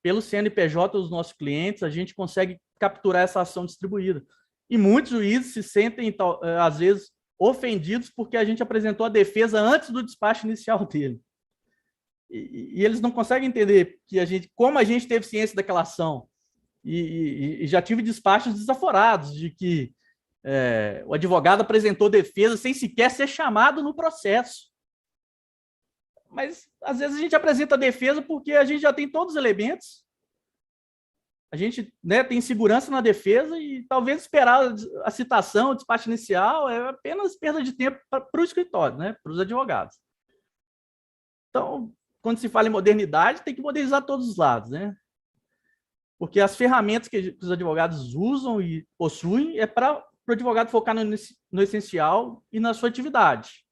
pelo CNPJ dos nossos clientes, a gente consegue capturar essa ação distribuída. E muitos juízes se sentem, às vezes, ofendidos porque a gente apresentou a defesa antes do despacho inicial dele. E eles não conseguem entender como a gente teve ciência daquela ação. E já tive despachos desaforados de que o advogado apresentou defesa sem sequer ser chamado no processo. Mas, às vezes, a gente apresenta a defesa porque a gente já tem todos os elementos, a gente tem segurança na defesa e talvez esperar a citação, o despacho inicial, é apenas perda de tempo para o escritório, para os advogados. Então, quando se fala em modernidade, tem que modernizar todos os lados, porque as ferramentas que os advogados usam e possuem é para o advogado focar no essencial e na sua atividade.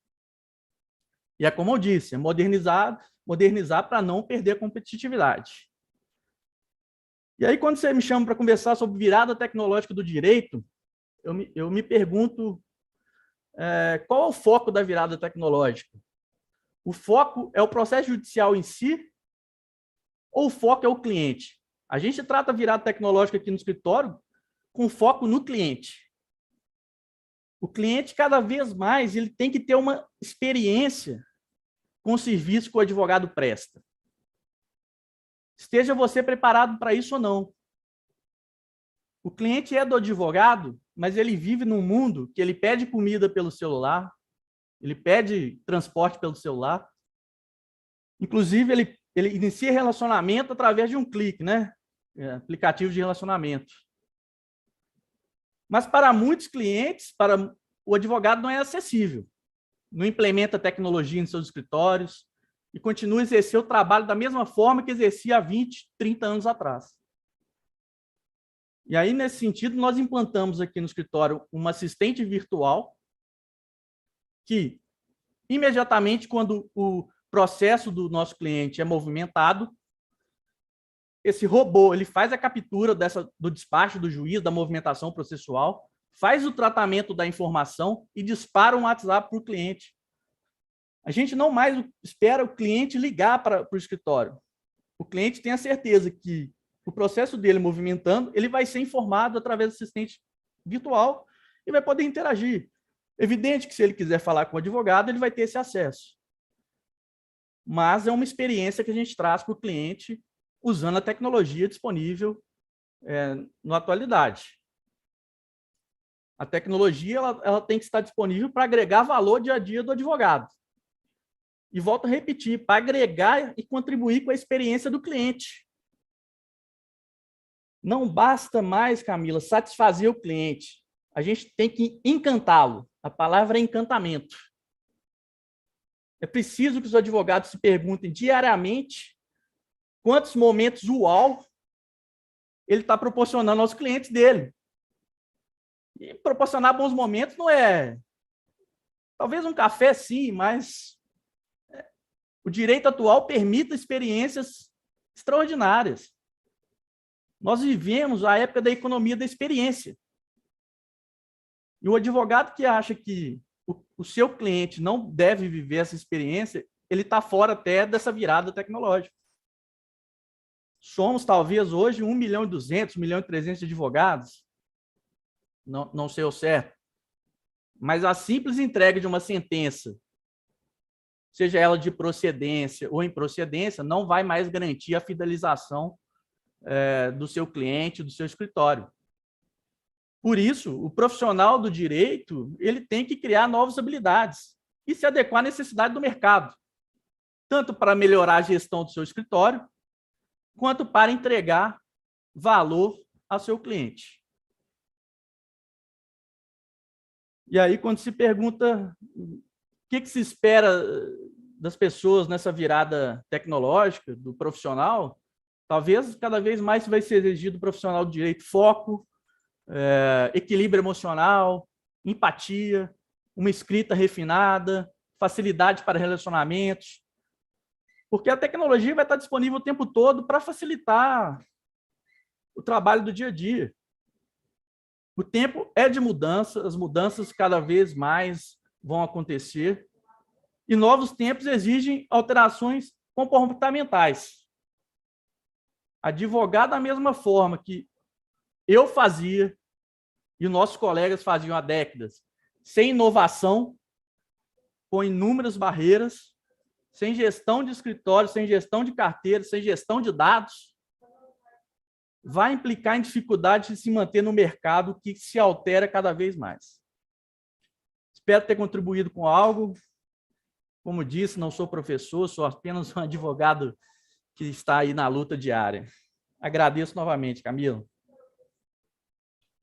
E é como eu disse, é modernizar para não perder a competitividade. E aí, quando você me chama para conversar sobre virada tecnológica do direito, eu me pergunto qual é o foco da virada tecnológica? O foco é o processo judicial em si ou o foco é o cliente? A gente trata a virada tecnológica aqui no escritório com foco no cliente. O cliente, cada vez mais, ele tem que ter uma experiência com o serviço que o advogado presta. Esteja você preparado para isso ou não. O cliente é do advogado, mas ele vive num mundo que ele pede comida pelo celular, ele pede transporte pelo celular. Inclusive, ele inicia relacionamento através de um clique, aplicativo de relacionamento. Mas para muitos clientes, o advogado não é acessível. Não implementa tecnologia em seus escritórios e continua a exercer o trabalho da mesma forma que exercia há 20, 30 anos atrás. E aí, nesse sentido, nós implantamos aqui no escritório uma assistente virtual que imediatamente quando o processo do nosso cliente é movimentado, esse robô ele faz a captura do despacho do juiz, da movimentação processual, faz o tratamento da informação e dispara um WhatsApp para o cliente. A gente não mais espera o cliente ligar para o escritório. O cliente tem a certeza que o processo dele movimentando, ele vai ser informado através do assistente virtual e vai poder interagir. Evidente que se ele quiser falar com o advogado, ele vai ter esse acesso. Mas é uma experiência que a gente traz para o cliente usando a tecnologia disponível na atualidade. A tecnologia ela tem que estar disponível para agregar valor dia a dia do advogado. E volto a repetir, para agregar e contribuir com a experiência do cliente. Não basta mais, Camila, satisfazer o cliente. A gente tem que encantá-lo. A palavra é encantamento. É preciso que os advogados se perguntem diariamente quantos momentos uau ele está proporcionando aos clientes dele. E proporcionar bons momentos não é... Talvez um café, sim, mas o direito atual permite experiências extraordinárias. Nós vivemos a época da economia da experiência. E o advogado que acha que o seu cliente não deve viver essa experiência, ele está fora até dessa virada tecnológica. Somos, talvez, hoje 1.200.000, 1.300.000 advogados. Não sei o certo. Mas a simples entrega de uma sentença, seja ela de procedência ou improcedência, não vai mais garantir a fidelização do seu cliente, do seu escritório. Por isso, o profissional do direito ele tem que criar novas habilidades e se adequar à necessidade do mercado, tanto para melhorar a gestão do seu escritório, quanto para entregar valor ao seu cliente. E aí, quando se pergunta o que se espera das pessoas nessa virada tecnológica, do profissional, talvez cada vez mais vai ser exigido do profissional do direito foco, equilíbrio emocional, empatia, uma escrita refinada, facilidade para relacionamentos, porque a tecnologia vai estar disponível o tempo todo para facilitar o trabalho do dia a dia. O tempo é de mudança, as mudanças cada vez mais vão acontecer e novos tempos exigem alterações comportamentais. Advogar da mesma forma que eu fazia e nossos colegas faziam há décadas, sem inovação, com inúmeras barreiras, sem gestão de escritório, sem gestão de carteira, sem gestão de dados, vai implicar em dificuldade de se manter no mercado que se altera cada vez mais. Espero ter contribuído com algo. Como disse, não sou professor, sou apenas um advogado que está aí na luta diária. Agradeço novamente, Camila.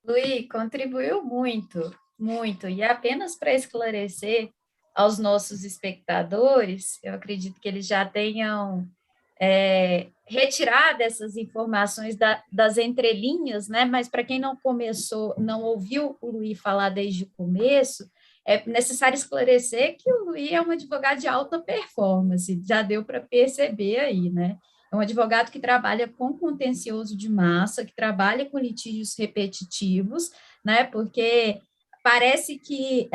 Luiz, contribuiu muito, muito. E apenas para esclarecer aos nossos espectadores, eu acredito que eles já tenham retirado essas informações das entrelinhas, né? Mas para quem não ouviu o Luiz falar desde o começo, é necessário esclarecer que o Luiz é um advogado de alta performance, já deu para perceber aí, né? É um advogado que trabalha com contencioso de massa, que trabalha com litígios repetitivos, né? Porque parece que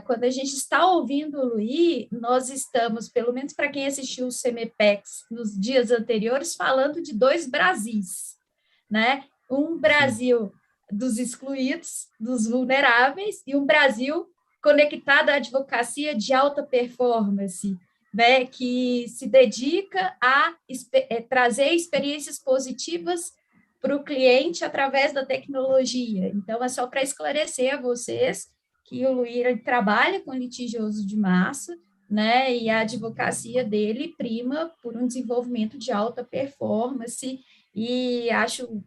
quando a gente está ouvindo o Luiz, nós estamos, pelo menos para quem assistiu o CEMEPEX nos dias anteriores, falando de dois Brasis, né? Um Brasil dos excluídos, dos vulneráveis, e um Brasil conectado à advocacia de alta performance, né, que se dedica a trazer experiências positivas para o cliente através da tecnologia. Então, é só para esclarecer a vocês que o Luiz trabalha com litigioso de massa, né, e a advocacia dele prima por um desenvolvimento de alta performance, e acho,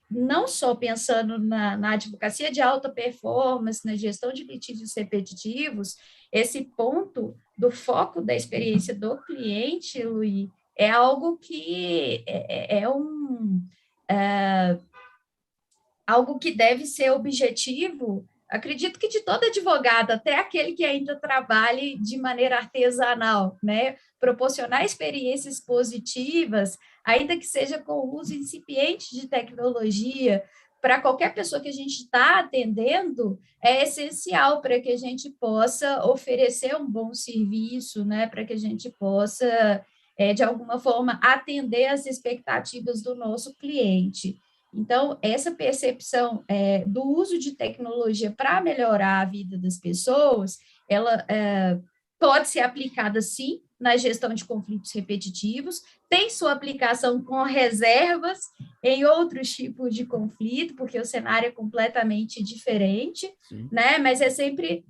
não só pensando na advocacia de alta performance, na gestão de litígios repetitivos, esse ponto do foco da experiência do cliente, Luiz, é algo que algo que deve ser objetivo acredito que de todo advogado, até aquele que ainda trabalhe de maneira artesanal, né? Proporcionar experiências positivas, ainda que seja com o uso incipiente de tecnologia, para qualquer pessoa que a gente está atendendo, é essencial para que a gente possa oferecer um bom serviço, né? Para que a gente possa, de alguma forma, atender às expectativas do nosso cliente. Então, essa percepção do uso de tecnologia para melhorar a vida das pessoas, ela pode ser aplicada, sim, na gestão de conflitos repetitivos, tem sua aplicação com reservas em outros tipos de conflito, porque o cenário é completamente diferente, né? Mas é sempre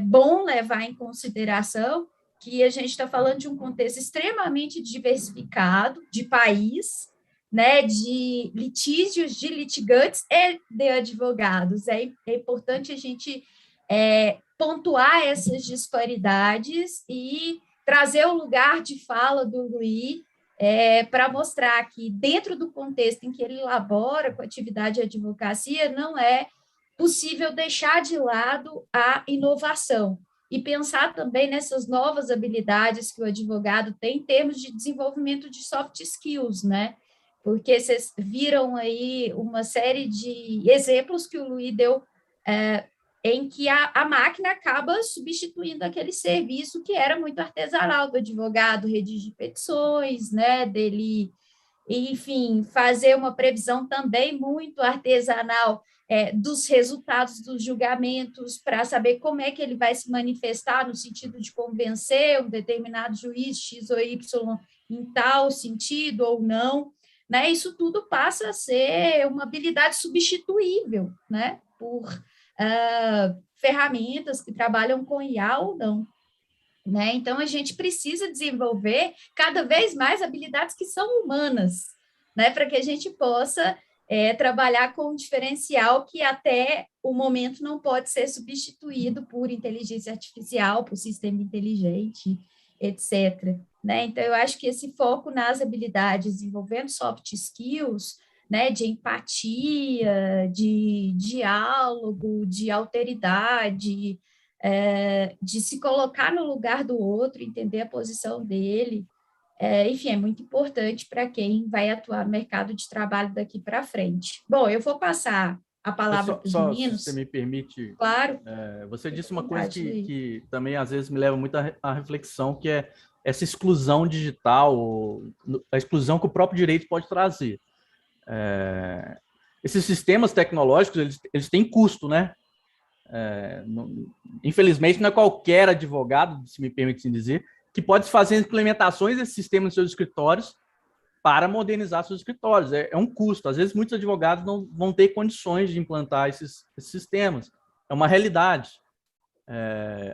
bom levar em consideração que a gente está falando de um contexto extremamente diversificado, de país, né, de litígios, de litigantes e de advogados. É importante a gente pontuar essas disparidades e trazer o lugar de fala do Luiz para mostrar que, dentro do contexto em que ele elabora com a atividade de advocacia, não é possível deixar de lado a inovação e pensar também nessas novas habilidades que o advogado tem em termos de desenvolvimento de soft skills, né? Porque vocês viram aí uma série de exemplos que o Luiz deu em que a máquina acaba substituindo aquele serviço que era muito artesanal do advogado, redigir petições, né, dele, enfim, fazer uma previsão também muito artesanal dos resultados dos julgamentos, para saber como é que ele vai se manifestar no sentido de convencer um determinado juiz X ou Y em tal sentido ou não, né? Isso tudo passa a ser uma habilidade substituível, né, por ferramentas que trabalham com IA ou não, né? Então, a gente precisa desenvolver cada vez mais habilidades que são humanas, né? Para que a gente possa trabalhar com um diferencial que até o momento não pode ser substituído por inteligência artificial, por sistema inteligente, etc. Né? Então, eu acho que esse foco nas habilidades envolvendo soft skills, né, de empatia, de diálogo, de alteridade, de se colocar no lugar do outro, entender a posição dele, enfim, é muito importante para quem vai atuar no mercado de trabalho daqui para frente. Bom, eu vou passar a palavra para os meninos. Se você me permite, claro. Você disse uma coisa que também às vezes me leva muito à reflexão, que é essa exclusão digital, a exclusão que o próprio direito pode trazer. Esses sistemas tecnológicos, eles têm custo, né? Infelizmente, não é qualquer advogado, se me permite assim dizer, que pode fazer implementações desses sistemas nos seus escritórios para modernizar seus escritórios. É um custo. Às vezes, muitos advogados não vão ter condições de implantar esses sistemas. É uma realidade.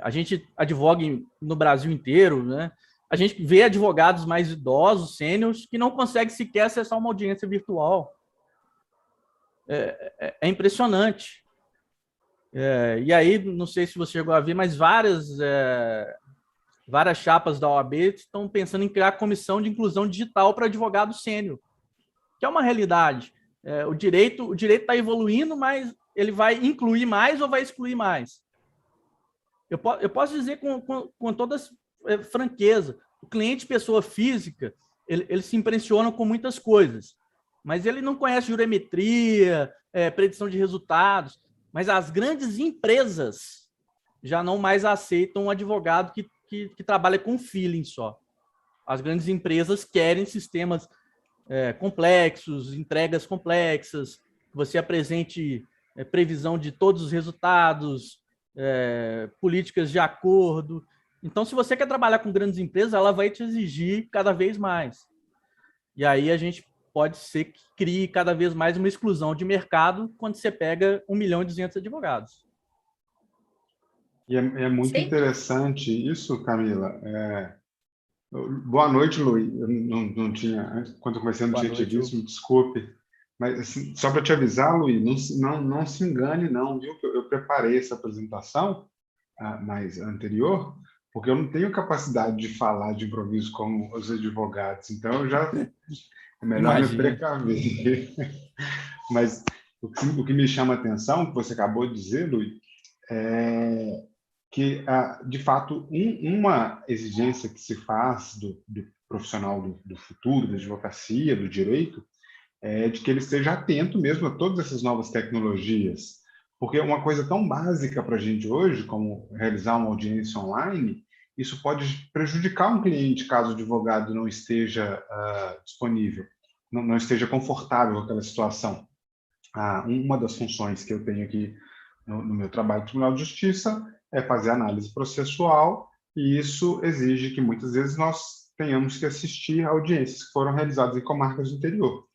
A gente advoga no Brasil inteiro, né? A gente vê advogados mais idosos, sêniores, que não conseguem sequer acessar uma audiência virtual. É impressionante. E aí, não sei se você chegou a ver, mas várias chapas da OAB estão pensando em criar comissão de inclusão digital para advogado sênior, que é uma realidade. O direito está evoluindo, mas ele vai incluir mais ou vai excluir mais? Eu posso dizer com toda franqueza, o cliente pessoa física, ele se impressiona com muitas coisas, mas ele não conhece jurimetria, predição de resultados, mas as grandes empresas já não mais aceitam um advogado que trabalha com feeling só. As grandes empresas querem sistemas complexos, entregas complexas, que você apresente previsão de todos os resultados, políticas de acordo. Então, se você quer trabalhar com grandes empresas, ela vai te exigir cada vez mais. E aí a gente pode ser que crie cada vez mais uma exclusão de mercado quando você pega 1.200.000 advogados. E é muito interessante isso, Camila. Boa noite, Luiz. Eu não tinha, quando eu comecei, não tinha te visto, me desculpe. Mas, assim, só para te avisar, Luiz, não se engane, não, viu? Eu preparei essa apresentação mais anterior, porque eu não tenho capacidade de falar de improviso como os advogados. Então, é melhor me precaver. Mas o que me chama a atenção, que você acabou de dizer, Luiz, que, de fato, uma exigência que se faz do profissional do futuro, da advocacia, do direito, é de que ele esteja atento mesmo a todas essas novas tecnologias. Porque uma coisa tão básica para a gente hoje, como realizar uma audiência online, isso pode prejudicar um cliente caso o advogado não esteja disponível, não esteja confortável com aquela situação. Uma das funções que eu tenho aqui no meu trabalho no Tribunal de Justiça é fazer análise processual, e isso exige que muitas vezes nós tenhamos que assistir a audiências que foram realizadas em comarcas do interior.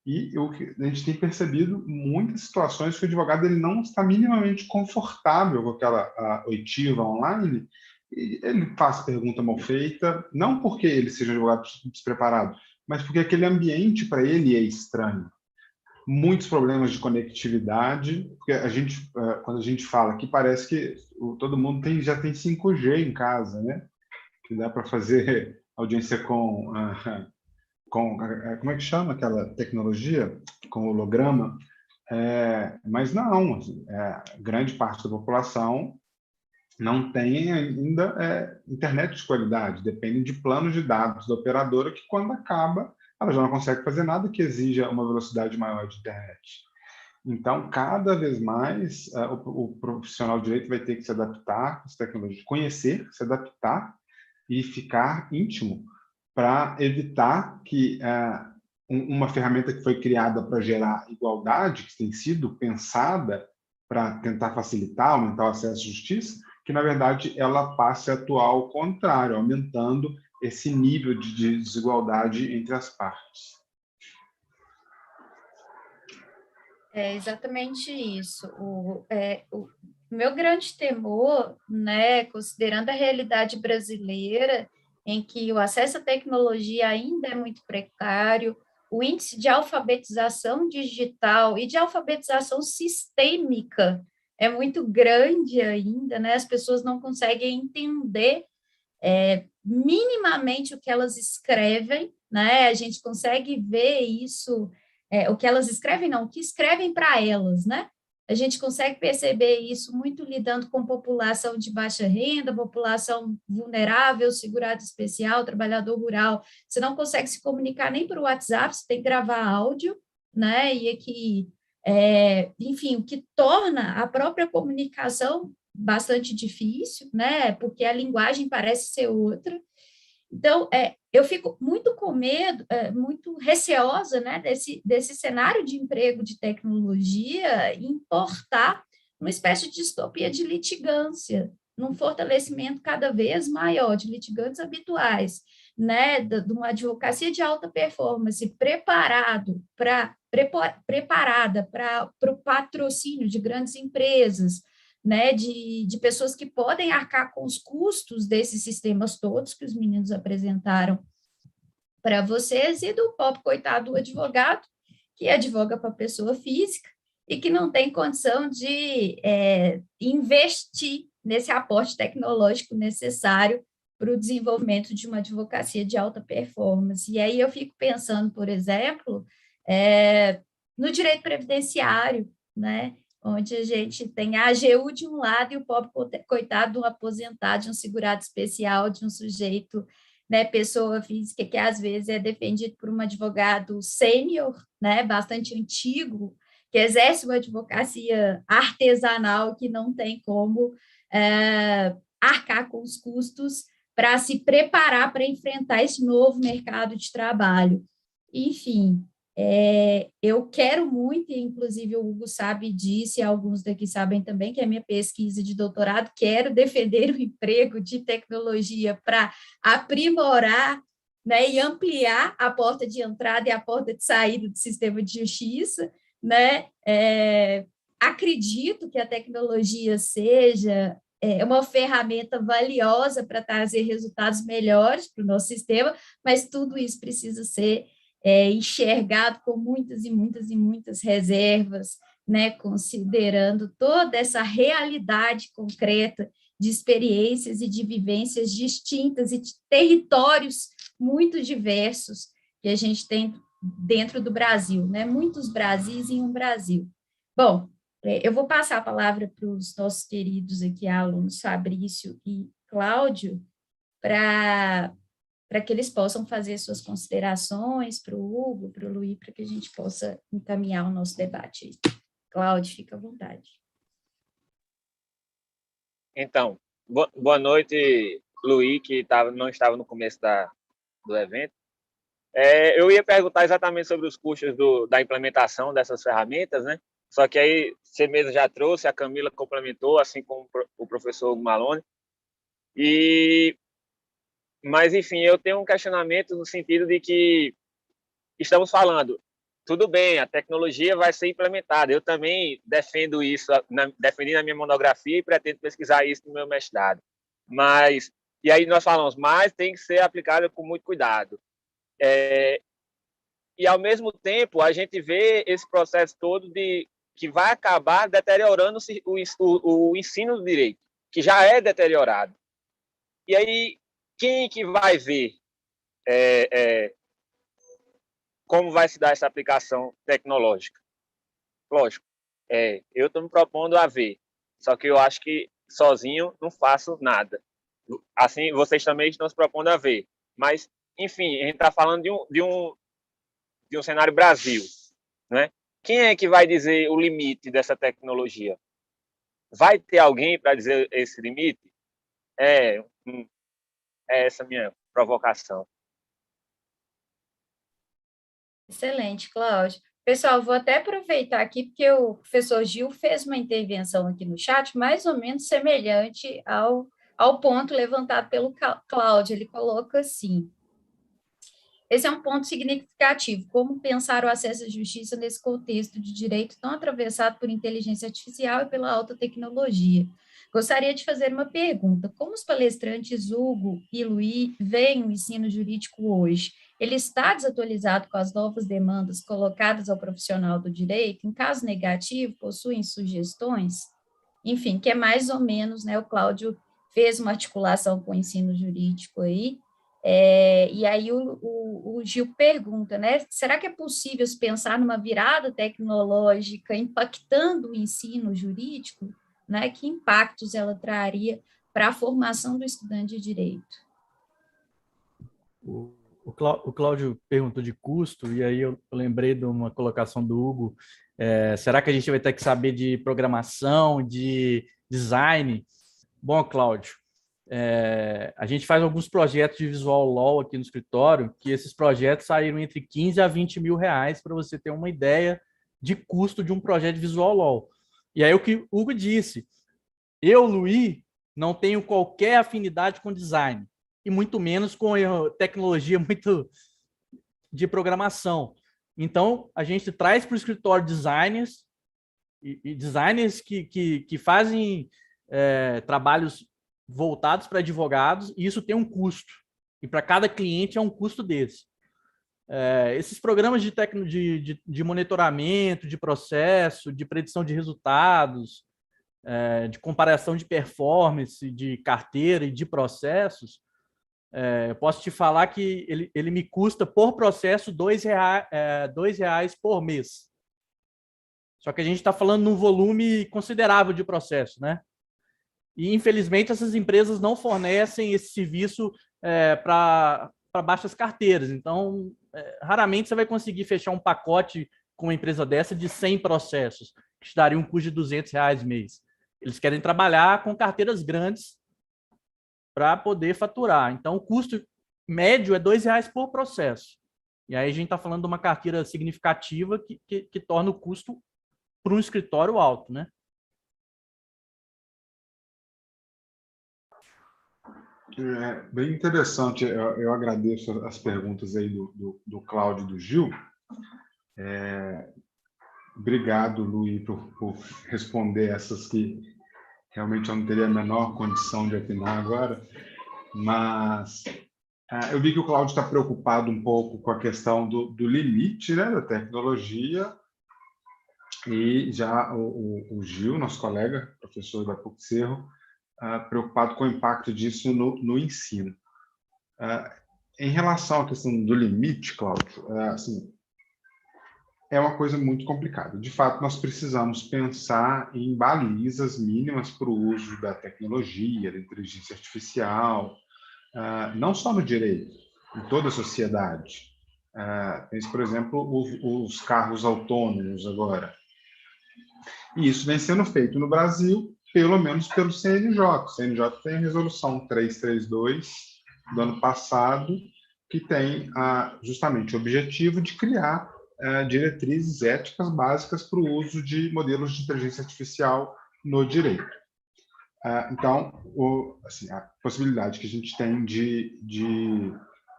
E a gente tem percebido muitas situações que o advogado ele não está minimamente confortável com aquela oitiva online, e ele faz pergunta mal feita, não porque ele seja um advogado despreparado, mas porque aquele ambiente para ele é estranho. Muitos problemas de conectividade, porque quando a gente fala aqui, parece que todo mundo já tem 5G em casa, né? Que dá para fazer audiência com como é que chama aquela tecnologia? Com holograma. Mas não, grande parte da população não tem ainda internet de qualidade, depende de planos de dados da operadora que, quando acaba, ela já não consegue fazer nada que exija uma velocidade maior de internet. Então, cada vez mais, o profissional de direito vai ter que se adaptar com as tecnologias, conhecer, se adaptar e ficar íntimo para evitar que uma ferramenta que foi criada para gerar igualdade, que tem sido pensada para tentar facilitar, aumentar o acesso à justiça, que, na verdade, ela passe a atuar ao contrário, aumentando esse nível de desigualdade entre as partes. É exatamente isso. O meu grande temor, né, considerando a realidade brasileira, em que o acesso à tecnologia ainda é muito precário, o índice de alfabetização digital e de alfabetização sistêmica é muito grande ainda, né? As pessoas não conseguem entender minimamente o que elas escrevem, né? A gente consegue ver isso, o que elas escrevem, não, o que escrevem para elas, né? A gente consegue perceber isso muito lidando com população de baixa renda, população vulnerável, segurado especial, trabalhador rural. Você não consegue se comunicar nem por WhatsApp, você tem que gravar áudio, né? E aqui, enfim, o que torna a própria comunicação bastante difícil, né? Porque a linguagem parece ser outra. Então, eu fico muito com medo, muito receosa, né, desse cenário de emprego de tecnologia importar uma espécie de distopia de litigância, num fortalecimento cada vez maior de litigantes habituais, né, de uma advocacia de alta performance preparada para o patrocínio de grandes empresas, né, de pessoas que podem arcar com os custos desses sistemas todos que os meninos apresentaram para vocês, e do pobre coitado do advogado, que advoga para pessoa física e que não tem condição de investir nesse aporte tecnológico necessário para o desenvolvimento de uma advocacia de alta performance. E aí eu fico pensando, por exemplo, no direito previdenciário, né, onde a gente tem a AGU de um lado e o pobre coitado de um aposentado, de um segurado especial, de um sujeito, né, pessoa física, que às vezes é defendido por um advogado sênior, né, bastante antigo, que exerce uma advocacia artesanal, que não tem como arcar com os custos para se preparar para enfrentar esse novo mercado de trabalho. Enfim, eu quero muito, e inclusive o Hugo sabe disso, e alguns daqui sabem também, que é a minha pesquisa de doutorado, quero defender o emprego de tecnologia para aprimorar, né, e ampliar a porta de entrada e a porta de saída do sistema de justiça, né? Acredito que a tecnologia seja uma ferramenta valiosa para trazer resultados melhores para o nosso sistema, mas tudo isso precisa ser enxergado com muitas e muitas e muitas reservas, né, considerando toda essa realidade concreta de experiências e de vivências distintas e de territórios muito diversos que a gente tem dentro do Brasil, né, muitos Brasis em um Brasil. Bom, Eu vou passar a palavra para os nossos queridos aqui, alunos Fabrício e Cláudio, para que eles possam fazer suas considerações para o Hugo, para o Luí, para que a gente possa encaminhar o nosso debate. Cláudio, fica à vontade. Então, boa noite, Luí, que não estava no começo do evento. Eu ia perguntar exatamente sobre os custos da implementação dessas ferramentas, né? Só que aí você mesmo já trouxe, a Camila complementou, assim como o professor Hugo Malone. Mas, enfim, eu tenho um questionamento no sentido de que estamos falando, tudo bem, a tecnologia vai ser implementada. Eu também defendo isso, defendi na minha monografia e pretendo pesquisar isso no meu mestrado. E aí nós falamos, mas tem que ser aplicada com muito cuidado. E, ao mesmo tempo, a gente vê esse processo todo que vai acabar deteriorando o ensino do direito, que já é deteriorado. E aí, quem que vai ver como vai se dar essa aplicação tecnológica? Lógico, eu estou me propondo a ver, só que eu acho que sozinho não faço nada. Assim, vocês também estão se propondo a ver. Mas, enfim, a gente está falando de um cenário Brasil, né? Quem é que vai dizer o limite dessa tecnologia? Vai ter alguém para dizer esse limite? É essa a minha provocação. Excelente, Cláudio. Pessoal, vou até aproveitar aqui, porque o professor Gil fez uma intervenção aqui no chat, mais ou menos semelhante ao ponto levantado pelo Cláudio. Ele coloca assim: esse é um ponto significativo, como pensar o acesso à justiça nesse contexto de direito tão atravessado por inteligência artificial e pela alta tecnologia. Gostaria de fazer uma pergunta: como os palestrantes Hugo e Luí veem o ensino jurídico hoje? Ele está desatualizado com as novas demandas colocadas ao profissional do direito? Em caso negativo, possuem sugestões? Enfim, que é mais ou menos, né, o Cláudio fez uma articulação com o ensino jurídico aí, e aí o Gil pergunta, né, será que é possível se pensar numa virada tecnológica impactando o ensino jurídico? Né, que impactos ela traria para a formação do estudante de direito? O Cláudio perguntou de custo, e aí eu lembrei de uma colocação do Hugo. Será que a gente vai ter que saber de programação, de design? Bom, Cláudio, a gente faz alguns projetos de visual law aqui no escritório, que esses projetos saíram entre 15 a 20 mil reais, para você ter uma ideia de custo de um projeto de visual law. E aí o que o Hugo disse, eu, Luí, não tenho qualquer afinidade com design, e muito menos com tecnologia muito de programação. Então, a gente traz para o escritório designers, e designers que fazem trabalhos voltados para advogados, e isso tem um custo. E para cada cliente é um custo desse. Esses programas de monitoramento, de processo, de predição de resultados, de comparação de performance, de carteira e de processos, eu posso te falar que ele me custa por processo R$2 por mês. Só que a gente está falando num volume considerável de processo, né? E, infelizmente, essas empresas não fornecem esse serviço para baixas carteiras. Então, raramente você vai conseguir fechar um pacote com uma empresa dessa de 100 processos, que te daria um custo de R$200 mês. Eles querem trabalhar com carteiras grandes para poder faturar. Então, o custo médio é R$2 por processo. E aí a gente está falando de uma carteira significativa que torna o custo para um escritório alto, né? Bem interessante. Eu agradeço as perguntas aí do Cláudio e do Gil. Obrigado, Luí, por responder essas que realmente eu não teria a menor condição de opinar agora, mas eu vi que o Cláudio está preocupado um pouco com a questão do limite, né, da tecnologia, e já o Gil, nosso colega, professor da PUC-Cerro, preocupado com o impacto disso no ensino. Em relação à questão do limite, Cláudio, assim, é uma coisa muito complicada. De fato, nós precisamos pensar em balizas mínimas para o uso da tecnologia, da inteligência artificial, não só no direito, em toda a sociedade. Tem, por exemplo, os carros autônomos agora. E isso vem sendo feito no Brasil, pelo menos pelo CNJ. O CNJ tem a resolução 332 do ano passado, que tem justamente o objetivo de criar diretrizes éticas básicas para o uso de modelos de inteligência artificial no direito. Então, assim, a possibilidade que a gente tem de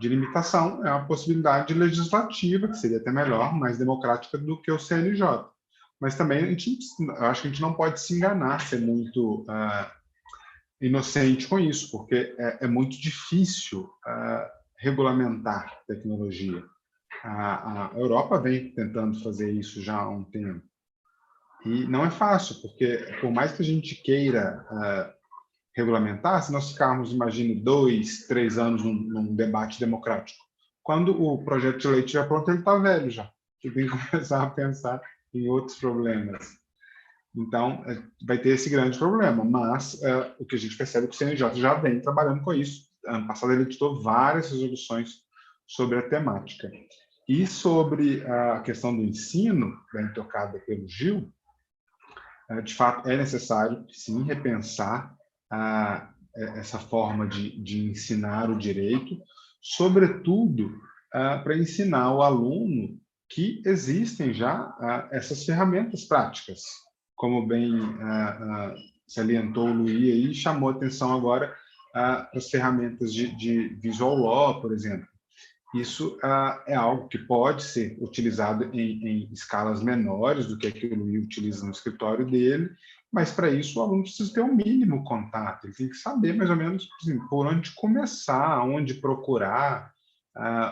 limitação é uma possibilidade legislativa, que seria até melhor, mais democrática do que o CNJ. Mas também eu acho que a gente não pode se enganar, ser muito inocente com isso, porque é muito difícil regulamentar tecnologia. A Europa vem tentando fazer isso já há um tempo. E não é fácil, porque por mais que a gente queira regulamentar, se nós ficarmos, imagine, 2, 3 anos num debate democrático, quando o projeto de lei estiver pronto, ele está velho já. Você tem que começar a pensar em outros problemas. Então, vai ter esse grande problema, mas o que a gente percebe é que o CNJ já vem trabalhando com isso. Ano passado ele editou várias resoluções sobre a temática. E sobre a questão do ensino, bem tocada pelo Gil, de fato é necessário, sim, repensar essa forma de ensinar o direito, sobretudo para ensinar o aluno que existem já essas ferramentas práticas, como bem salientou o Luís aí, e chamou atenção agora para as ferramentas de Visual Law, por exemplo. Isso é algo que pode ser utilizado em escalas menores do que aquilo que o Luís utiliza no escritório dele, mas para isso o aluno precisa ter um mínimo contato, ele tem que saber mais ou menos assim, por onde começar, onde procurar,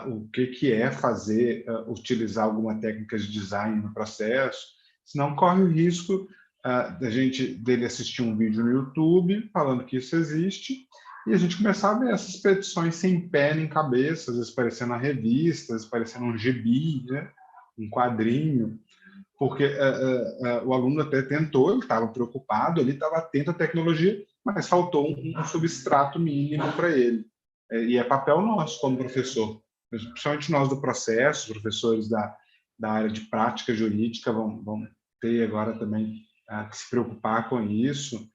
o que é fazer, utilizar alguma técnica de design no processo, senão corre o risco dele assistir um vídeo no YouTube falando que isso existe, e a gente começava a ver essas petições sem pé nem cabeça, às vezes parecendo na revista, às vezes parecendo um gibi, né? Um quadrinho, porque o aluno até tentou, ele estava preocupado, ele estava atento à tecnologia, mas faltou um substrato mínimo para ele. E é papel nosso como professor, principalmente nós do processo, professores da área de prática jurídica vão ter agora também que se preocupar com isso,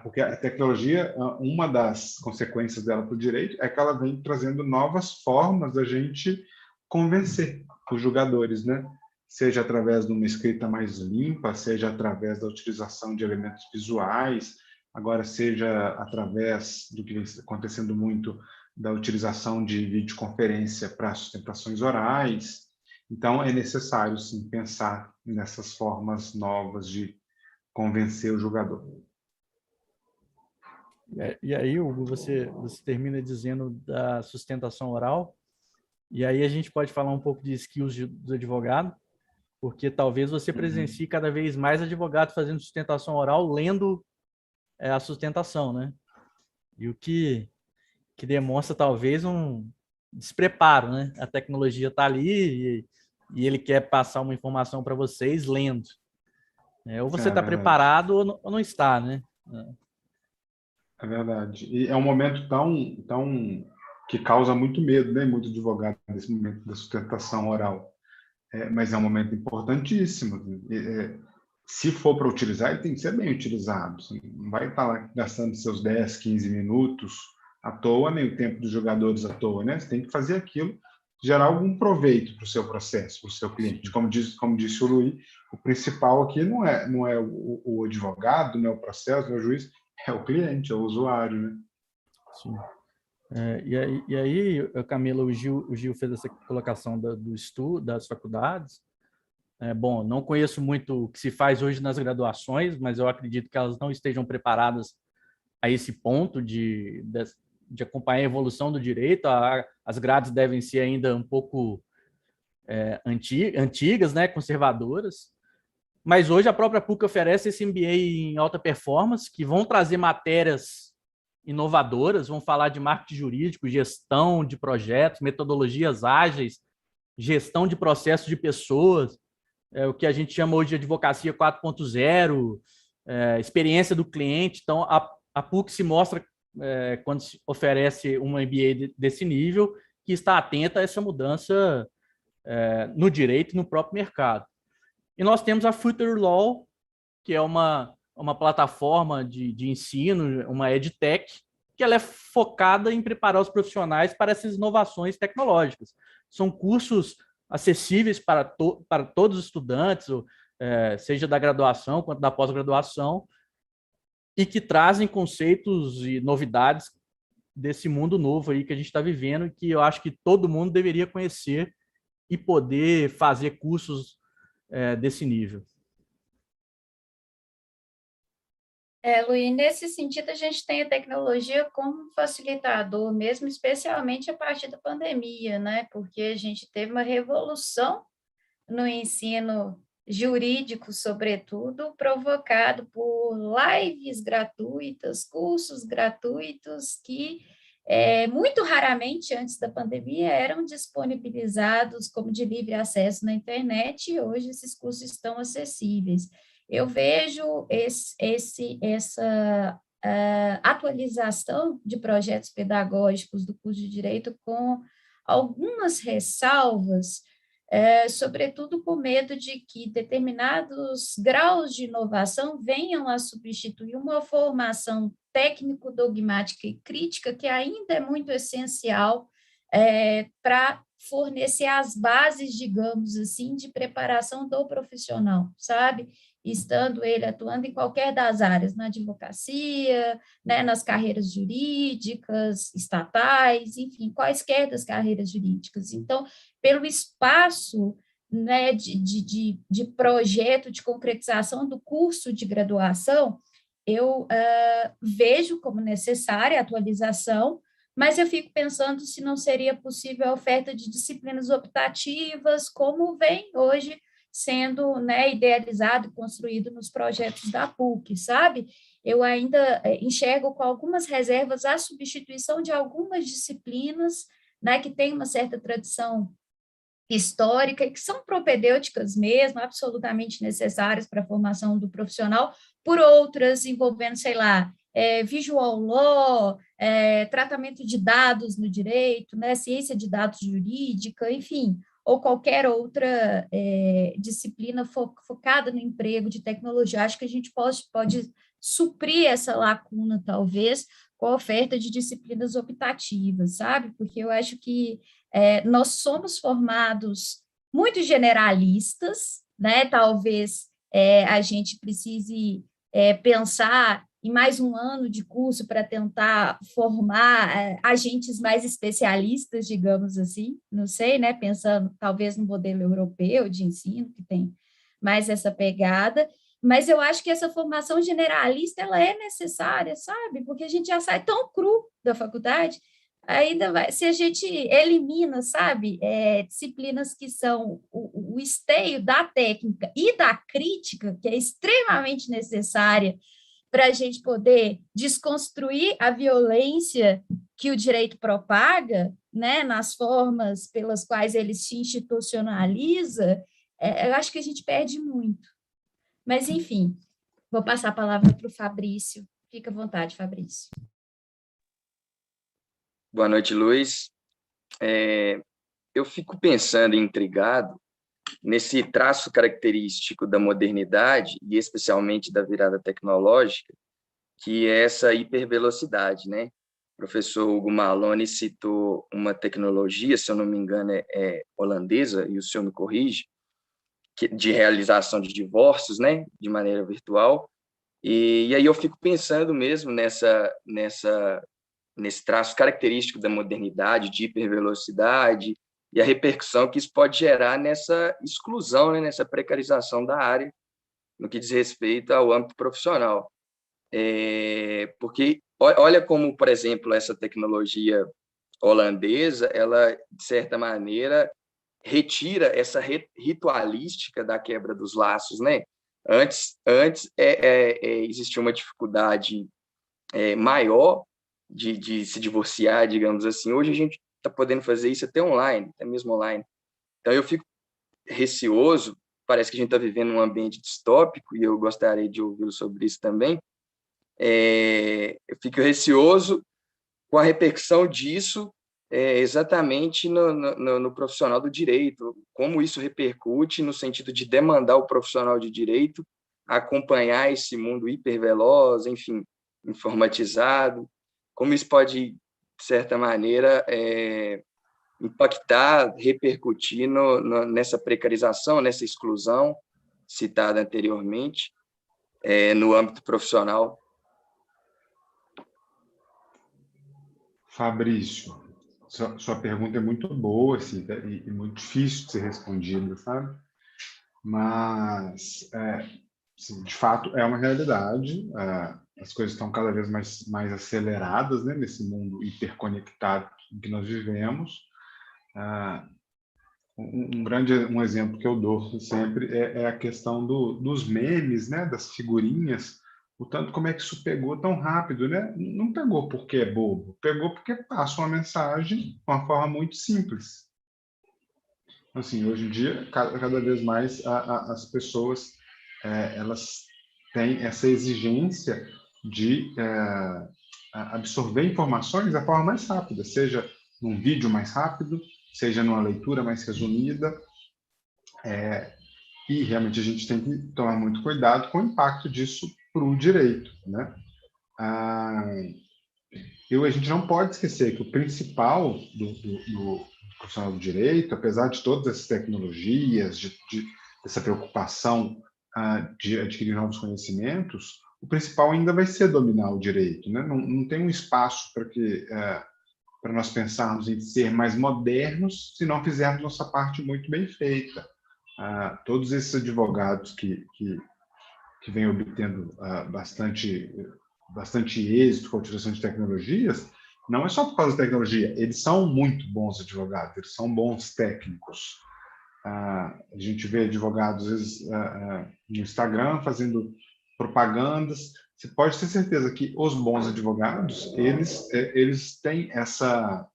porque a tecnologia, uma das consequências dela para o direito é que ela vem trazendo novas formas da gente convencer os julgadores, né? Seja através de uma escrita mais limpa, seja através da utilização de elementos visuais, agora seja através do que vem acontecendo muito da utilização de videoconferência para sustentações orais. Então, é necessário, sim, pensar nessas formas novas de convencer o julgador. E aí, Hugo, você termina dizendo da sustentação oral, e aí a gente pode falar um pouco de skills do advogado, porque talvez você presencie cada vez mais advogado fazendo sustentação oral, lendo a sustentação, né? E o que demonstra talvez um despreparo, né? A tecnologia está ali e ele quer passar uma informação para vocês lendo. Ou você está preparado ou não está, né? É verdade. E é um momento tão que causa muito medo, né? Muito advogado nesse momento da sustentação oral. Mas é um momento importantíssimo. Se for para utilizar, ele tem que ser bem utilizado. Você não vai estar lá gastando seus 10, 15 minutos à toa, nem o tempo dos jogadores à toa, né? Você tem que fazer aquilo, gerar algum proveito para o seu processo, para o seu cliente. Como disse o Luís, o principal aqui não é o advogado, não é o processo, não é o juiz, é o cliente, é o usuário, né? Sim. E aí, Camila, o Gil fez essa colocação do estudo, das faculdades. Bom, não conheço muito o que se faz hoje nas graduações, mas eu acredito que elas não estejam preparadas a esse ponto de acompanhar a evolução do direito. As grades devem ser ainda um pouco antigas, né, conservadoras. Mas hoje a própria PUC oferece esse MBA em alta performance, que vão trazer matérias inovadoras, vão falar de marketing jurídico, gestão de projetos, metodologias ágeis, gestão de processos de pessoas. o que a gente chama hoje de advocacia 4.0, experiência do cliente. Então, a PUC se mostra, quando se oferece uma MBA desse nível, que está atenta a essa mudança no direito e no próprio mercado. E nós temos a Future Law, que é uma plataforma de ensino, uma EdTech, que ela é focada em preparar os profissionais para essas inovações tecnológicas. São cursos acessíveis para todos os estudantes, seja da graduação quanto da pós-graduação, e que trazem conceitos e novidades desse mundo novo aí que a gente está vivendo, e que eu acho que todo mundo deveria conhecer e poder fazer cursos desse nível. Luiz, nesse sentido, a gente tem a tecnologia como facilitador, mesmo especialmente a partir da pandemia, né? Porque a gente teve uma revolução no ensino jurídico, sobretudo, provocado por lives gratuitas, cursos gratuitos que, muito raramente, antes da pandemia, eram disponibilizados como de livre acesso na internet, e hoje esses cursos estão acessíveis. Eu vejo essa atualização de projetos pedagógicos do curso de Direito com algumas ressalvas, sobretudo com medo de que determinados graus de inovação venham a substituir uma formação técnico-dogmática e crítica que ainda é muito essencial para fornecer as bases, digamos assim, de preparação do profissional, sabe? Estando ele atuando em qualquer das áreas, na advocacia, né, nas carreiras jurídicas, estatais, enfim, quaisquer das carreiras jurídicas. Então, pelo espaço, né, de projeto de concretização do curso de graduação, eu vejo como necessária a atualização, mas eu fico pensando se não seria possível a oferta de disciplinas optativas, como vem hoje sendo, né, idealizado e construído nos projetos da PUC, sabe? Eu ainda enxergo com algumas reservas a substituição de algumas disciplinas, né, que têm uma certa tradição histórica e que são propedêuticas mesmo, absolutamente necessárias para a formação do profissional, por outras envolvendo, sei lá, visual law, tratamento de dados no direito, né, ciência de dados jurídica, enfim, ou qualquer outra disciplina focada no emprego de tecnologia. Acho que a gente pode suprir essa lacuna, talvez, com a oferta de disciplinas optativas, sabe? Porque eu acho que nós somos formados muito generalistas, né? Talvez a gente precise pensar em mais um ano de curso para tentar formar agentes mais especialistas, digamos assim, não sei, né? Pensando talvez no modelo europeu de ensino, que tem mais essa pegada, mas eu acho que essa formação generalista ela é necessária, sabe? Porque a gente já sai tão cru da faculdade, ainda vai, se a gente elimina, sabe, disciplinas que são o esteio da técnica e da crítica, que é extremamente necessária para a gente poder desconstruir a violência que o direito propaga, né, nas formas pelas quais ele se institucionaliza, eu acho que a gente perde muito. Mas, enfim, vou passar a palavra para o Fabrício. Fica à vontade, Fabrício. Boa noite, Luiz. Eu fico pensando e intrigado nesse traço característico da modernidade, e especialmente da virada tecnológica, que é essa hipervelocidade, né? O professor Hugo Malone citou uma tecnologia, se eu não me engano, é holandesa, e o senhor me corrige, de realização de divórcios, né? De maneira virtual. E aí eu fico pensando mesmo nesse traço característico da modernidade, de hipervelocidade, e a repercussão que isso pode gerar nessa exclusão, né, nessa precarização da área, no que diz respeito ao âmbito profissional. Porque olha como, por exemplo, essa tecnologia holandesa, ela, de certa maneira, retira essa ritualística da quebra dos laços, né? Antes existia uma dificuldade maior de se divorciar, digamos assim. Hoje a gente está podendo fazer isso até online, até mesmo online. Então, eu fico receoso parece que a gente está vivendo um ambiente distópico, e eu gostaria de ouvi-lo sobre isso também. Eu fico receoso com a repercussão disso exatamente no profissional do direito, como isso repercute no sentido de demandar o profissional de direito a acompanhar esse mundo hiperveloz, enfim, informatizado, como isso pode, de certa maneira, impactar, repercutir nessa precarização, nessa exclusão citada anteriormente, no âmbito profissional. Fabrício, sua pergunta é muito boa, assim, e muito difícil de ser respondida, sabe? Mas, assim, de fato, é uma realidade. As coisas estão cada vez mais aceleradas, né, nesse mundo hiperconectado em que nós vivemos. Um exemplo que eu dou sempre é a questão dos memes, né, das figurinhas, o tanto como é que isso pegou tão rápido, né? Não pegou porque é bobo, pegou porque passa uma mensagem de uma forma muito simples. Assim, hoje em dia, cada vez mais as pessoas elas têm essa exigência de absorver informações da forma mais rápida, seja num vídeo mais rápido, seja numa leitura mais resumida, e realmente a gente tem que tomar muito cuidado com o impacto disso para o direito, né? A gente não pode esquecer que o principal do profissional do direito, apesar de todas essas tecnologias, dessa preocupação de adquirir novos conhecimentos, o principal ainda vai ser dominar o direito, né? Não tem um espaço para nós pensarmos em ser mais modernos se não fizermos nossa parte muito bem feita. Todos esses advogados que vêm obtendo bastante êxito com a utilização de tecnologias, não é só por causa da tecnologia, eles são muito bons advogados, eles são bons técnicos. A gente vê advogados, às vezes, no Instagram fazendo propagandas. Você pode ter certeza que os bons advogados, eles têm essa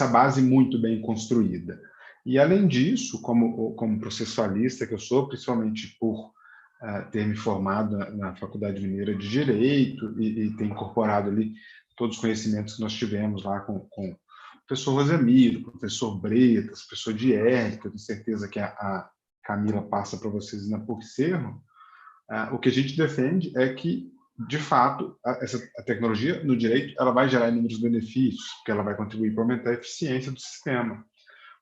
base muito bem construída. E, além disso, como processualista que eu sou, principalmente por ter me formado na Faculdade Mineira de Direito e ter incorporado ali todos os conhecimentos que nós tivemos lá com o professor Rosemiro, o professor Bretas, o professor Dierre, que eu tenho certeza que a Camila passa para vocês na PUC-Cerro. O que a gente defende é que, de fato, a tecnologia no direito ela vai gerar inúmeros benefícios, porque ela vai contribuir para aumentar a eficiência do sistema.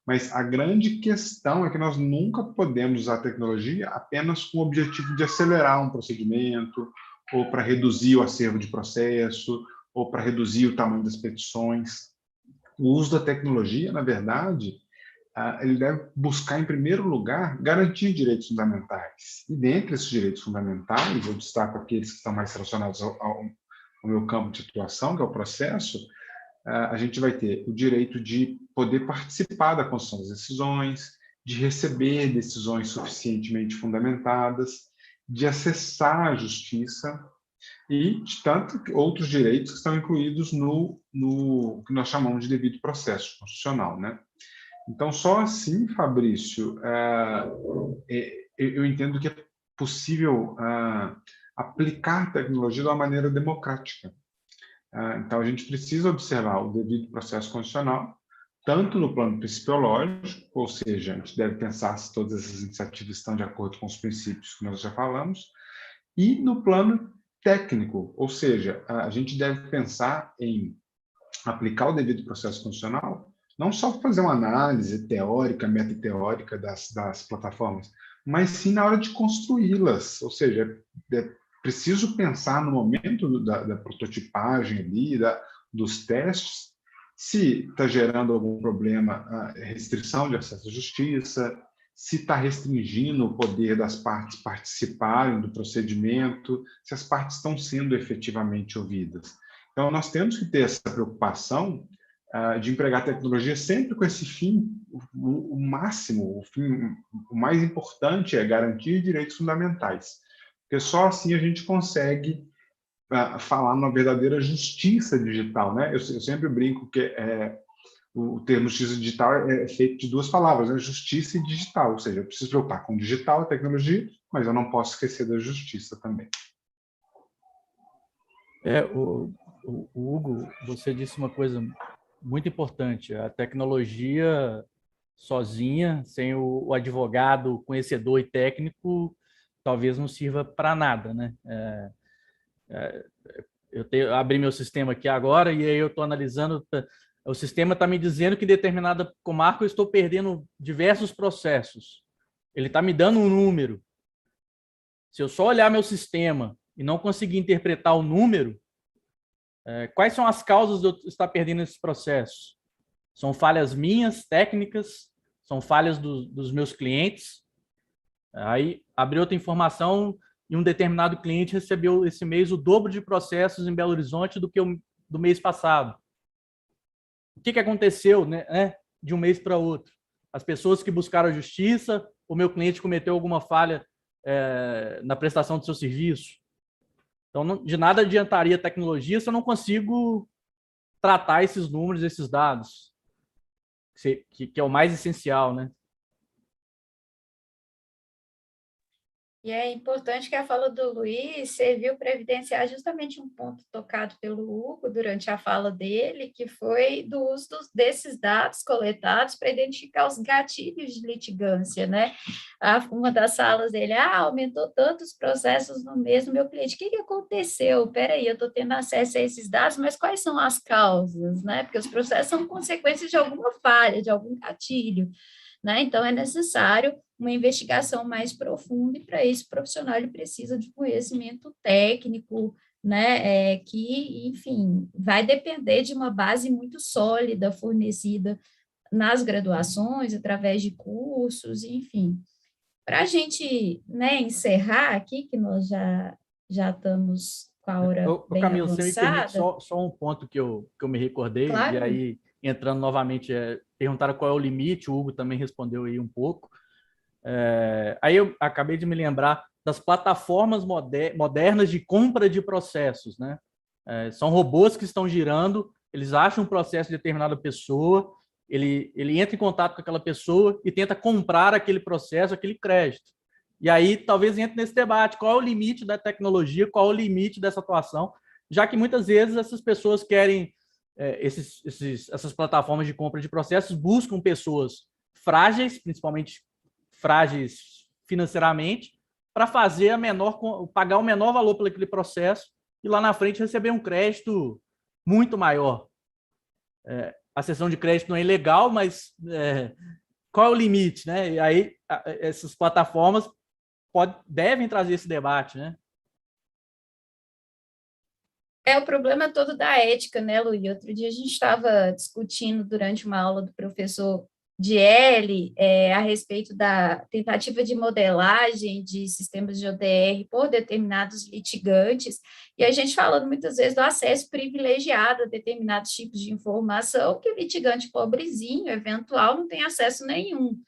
Mas a grande questão é que nós nunca podemos usar a tecnologia apenas com o objetivo de acelerar um procedimento, ou para reduzir o acervo de processo, ou para reduzir o tamanho das petições. O uso da tecnologia, na verdade, ele deve buscar, em primeiro lugar, garantir direitos fundamentais. E dentre esses direitos fundamentais, eu destaco aqueles que estão mais relacionados ao meu campo de atuação, que é o processo. A gente vai ter o direito de poder participar da construção das decisões, de receber decisões suficientemente fundamentadas, de acessar a justiça e de tanto outros direitos que estão incluídos no que nós chamamos de devido processo constitucional, né? Então, só assim, Fabrício, eu entendo que é possível aplicar tecnologia de uma maneira democrática. Então, a gente precisa observar o devido processo constitucional, tanto no plano principiológico, ou seja, a gente deve pensar se todas essas iniciativas estão de acordo com os princípios que nós já falamos, e no plano técnico, ou seja, a gente deve pensar em aplicar o devido processo constitucional, não só para fazer uma análise teórica, metateórica das plataformas, mas sim na hora de construí-las, ou seja, preciso pensar no momento da prototipagem ali, dos testes, se está gerando algum problema, a restrição de acesso à justiça, se está restringindo o poder das partes participarem do procedimento, se as partes estão sendo efetivamente ouvidas. Então, nós temos que ter essa preocupação de empregar tecnologia sempre com esse fim, o máximo, o mais importante é garantir direitos fundamentais. Porque só assim a gente consegue falar numa verdadeira justiça digital, né? Eu sempre brinco que o termo justiça digital é feito de duas palavras, né? Justiça e digital, ou seja, eu preciso preocupar com digital, tecnologia, mas eu não posso esquecer da justiça também. O Hugo, você disse uma coisa muito importante. A tecnologia sozinha, sem o advogado conhecedor e técnico, talvez não sirva para nada, né? Eu abri meu sistema aqui agora e aí eu estou analisando. O sistema está me dizendo que em determinada comarca eu estou perdendo diversos processos. Ele está me dando um número. Se eu só olhar meu sistema e não conseguir interpretar o número, quais são as causas de eu estar perdendo esses processos? São falhas minhas, técnicas, são falhas dos meus clientes. Aí, abri outra informação e um determinado cliente recebeu esse mês o dobro de processos em Belo Horizonte do que do mês passado. O que aconteceu, né, de um mês para outro? As pessoas que buscaram a justiça, o meu cliente cometeu alguma falha na prestação do seu serviço. Então, de nada adiantaria a tecnologia se eu não consigo tratar esses números, esses dados, que é o mais essencial, né? E é importante que a fala do Luiz serviu para evidenciar justamente um ponto tocado pelo Hugo durante a fala dele, que foi do uso desses dados coletados para identificar os gatilhos de litigância, né? Uma das falas dele, aumentou tantos processos no mesmo meu cliente. O que aconteceu? Peraí, eu estou tendo acesso a esses dados, mas quais são as causas, né? Porque os processos são consequências de alguma falha, de algum gatilho, né? Então, é necessário uma investigação mais profunda, e para isso o profissional ele precisa de conhecimento técnico, né, que, enfim, vai depender de uma base muito sólida fornecida nas graduações, através de cursos, enfim. Para a gente, né, encerrar aqui, que nós já estamos com a hora bem Camila, avançada. você me permite só um ponto que eu me recordei, Claro. E aí, entrando novamente, perguntaram qual é o limite, o Hugo também respondeu aí um pouco. Aí eu acabei de me lembrar das plataformas modernas de compra de processos, né? São robôs que estão girando, eles acham um processo de determinada pessoa, ele entra em contato com aquela pessoa e tenta comprar aquele processo, aquele crédito. E aí talvez entre nesse debate, qual é o limite da tecnologia, qual é o limite dessa atuação, já que muitas vezes essas pessoas querem, essas plataformas de compra de processos buscam pessoas frágeis, principalmente frágeis financeiramente, para pagar o menor valor por aquele processo e lá na frente receber um crédito muito maior. A cessão de crédito não é ilegal, mas qual é o limite, né? E aí essas plataformas devem trazer esse debate, né? O problema todo da ética, né, Luiz? Outro dia a gente estava discutindo durante uma aula do professor Diele, a respeito da tentativa de modelagem de sistemas de ODR por determinados litigantes, e a gente falando muitas vezes do acesso privilegiado a determinados tipos de informação que o litigante pobrezinho, eventual, não tem acesso nenhum,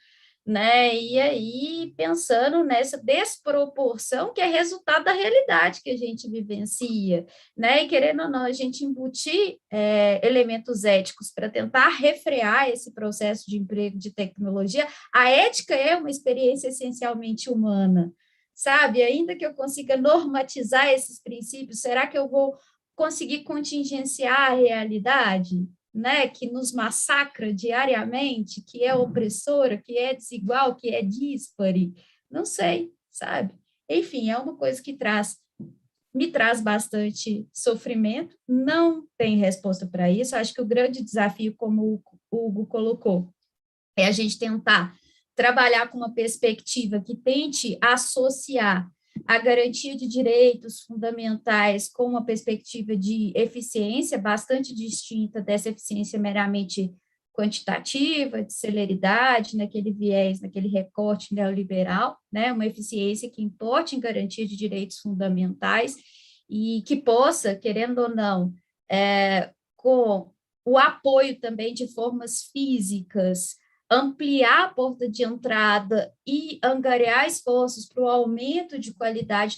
né? E aí, pensando nessa desproporção que é resultado da realidade que a gente vivencia, né? E querendo ou não, a gente embutir elementos éticos para tentar refrear esse processo de emprego de tecnologia. A ética é uma experiência essencialmente humana, sabe? Ainda que eu consiga normatizar esses princípios, será que eu vou conseguir contingenciar a realidade, né, que nos massacra diariamente, que é opressora, que é desigual, que é díspare? Não sei, sabe? Enfim, é uma coisa que me traz bastante sofrimento, não tem resposta para isso. Acho que o grande desafio, como o Hugo colocou, é a gente tentar trabalhar com uma perspectiva que tente associar a garantia de direitos fundamentais com uma perspectiva de eficiência bastante distinta dessa eficiência meramente quantitativa, de celeridade, naquele viés, naquele recorte neoliberal, né, uma eficiência que importe em garantia de direitos fundamentais e que possa, querendo ou não, com o apoio também de formas físicas, ampliar a porta de entrada e angariar esforços para o aumento de qualidade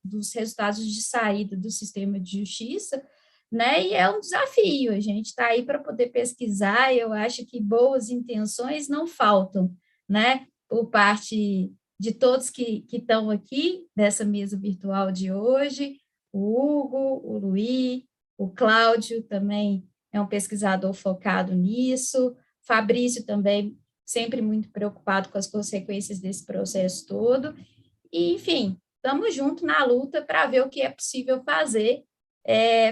dos resultados de saída do sistema de justiça, né? E é um desafio, a gente está aí para poder pesquisar, e eu acho que boas intenções não faltam, né? Por parte de todos que estão aqui nessa mesa virtual de hoje, o Hugo, o Luiz, o Cláudio também é um pesquisador focado nisso, Fabrício também sempre muito preocupado com as consequências desse processo todo, e, enfim, estamos juntos na luta para ver o que é possível fazer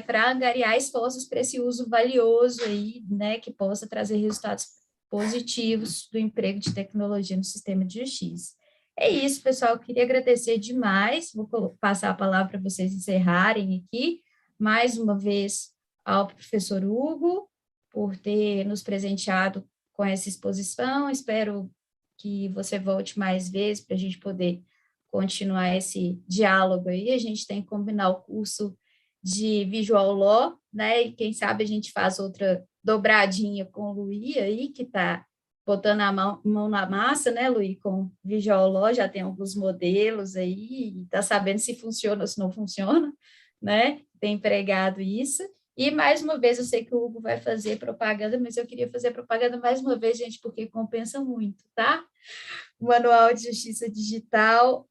para angariar esforços para esse uso valioso aí, né, que possa trazer resultados positivos do emprego de tecnologia no sistema de justiça. É isso, pessoal, eu queria agradecer demais, vou passar a palavra para vocês encerrarem aqui, mais uma vez ao professor Hugo, por ter nos presenteado com essa exposição, espero que você volte mais vezes para a gente poder continuar esse diálogo aí, a gente tem que combinar o curso de Visual Law, né, e quem sabe a gente faz outra dobradinha com o Luiz aí, que está botando a mão na massa, né, Luiz, com Visual Law, já tem alguns modelos aí, está sabendo se funciona ou se não funciona, né, tem empregado isso, e mais uma vez, eu sei que o Hugo vai fazer propaganda, mas eu queria fazer propaganda mais uma vez, gente, porque compensa muito, tá? O Manual de Justiça Digital,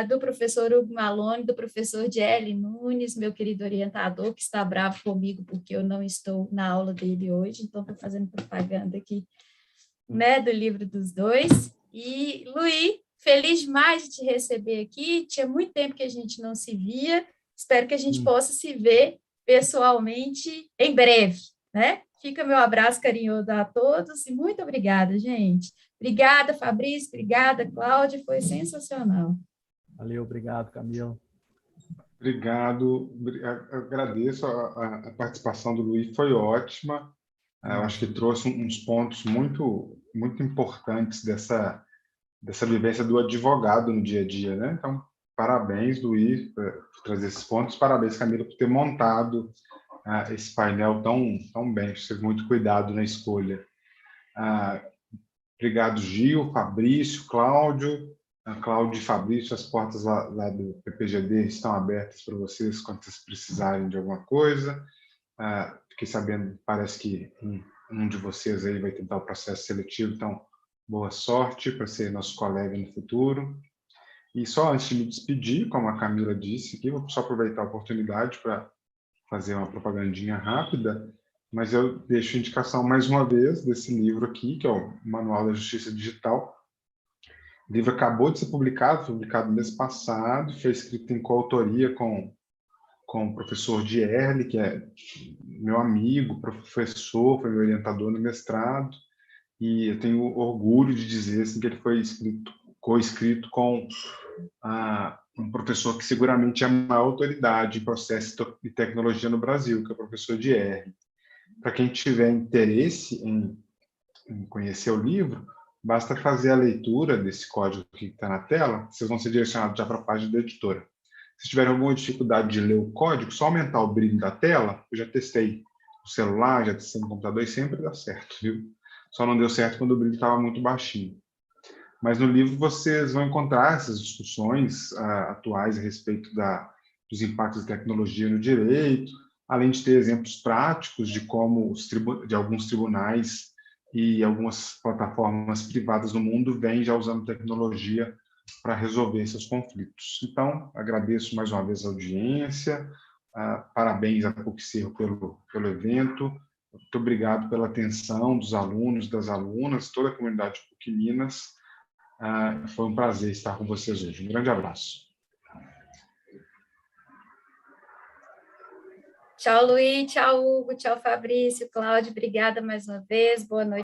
do professor Hugo Malone, do professor Gelli Nunes, meu querido orientador, que está bravo comigo porque eu não estou na aula dele hoje, então estou fazendo propaganda aqui, né, do livro dos dois. E, Luiz, feliz demais de te receber aqui, tinha muito tempo que a gente não se via, espero que a gente possa se ver pessoalmente em breve, né? Fica meu abraço carinhoso a todos e muito obrigada, gente. Obrigada, Fabrício, obrigada, Cláudia, foi sensacional. Valeu, obrigado, Camila. Obrigado, agradeço a participação do Luiz, foi ótima. Eu acho que trouxe uns pontos muito, muito importantes dessa vivência do advogado no dia a dia, né? Então, parabéns, Luiz, por trazer esses pontos. Parabéns, Camila, por ter montado esse painel tão bem. Você teve muito cuidado na escolha. Obrigado, Gil, Fabrício, Cláudio. Cláudio e Fabrício, as portas lá do PPGD estão abertas para vocês quando vocês precisarem de alguma coisa. Fiquei sabendo, parece que um de vocês aí vai tentar o processo seletivo, então boa sorte para ser nosso colega no futuro. E só antes de me despedir, como a Camila disse aqui, vou só aproveitar a oportunidade para fazer uma propagandinha rápida, mas eu deixo indicação mais uma vez desse livro aqui, que é o Manual da Justiça Digital. O livro acabou de ser publicado, foi publicado no mês passado, foi escrito em coautoria com o professor Dierle, que é meu amigo, professor, foi meu orientador no mestrado, e eu tenho orgulho de dizer assim, que ele foi co-escrito com um professor que seguramente é a maior autoridade em processo e tecnologia no Brasil, que é o professor Dierle. Para quem tiver interesse em conhecer o livro, basta fazer a leitura desse código que está na tela, vocês vão ser direcionados já para a página da editora. Se tiverem alguma dificuldade de ler o código, só aumentar o brilho da tela, eu já testei no celular, já testei no computador e sempre dá certo, viu? Só não deu certo quando o brilho estava muito baixinho. Mas no livro vocês vão encontrar essas discussões atuais a respeito dos impactos da tecnologia no direito, além de ter exemplos práticos de como de alguns tribunais e algumas plataformas privadas no mundo vêm já usando tecnologia para resolver esses conflitos. Então, agradeço mais uma vez a audiência, parabéns à PUC-Cerro pelo evento, muito obrigado pela atenção dos alunos, das alunas, toda a comunidade PUC Minas. Foi um prazer estar com vocês hoje. Um grande abraço. Tchau, Luiz, tchau, Hugo, tchau, Fabrício, Cláudio, obrigada mais uma vez, boa noite.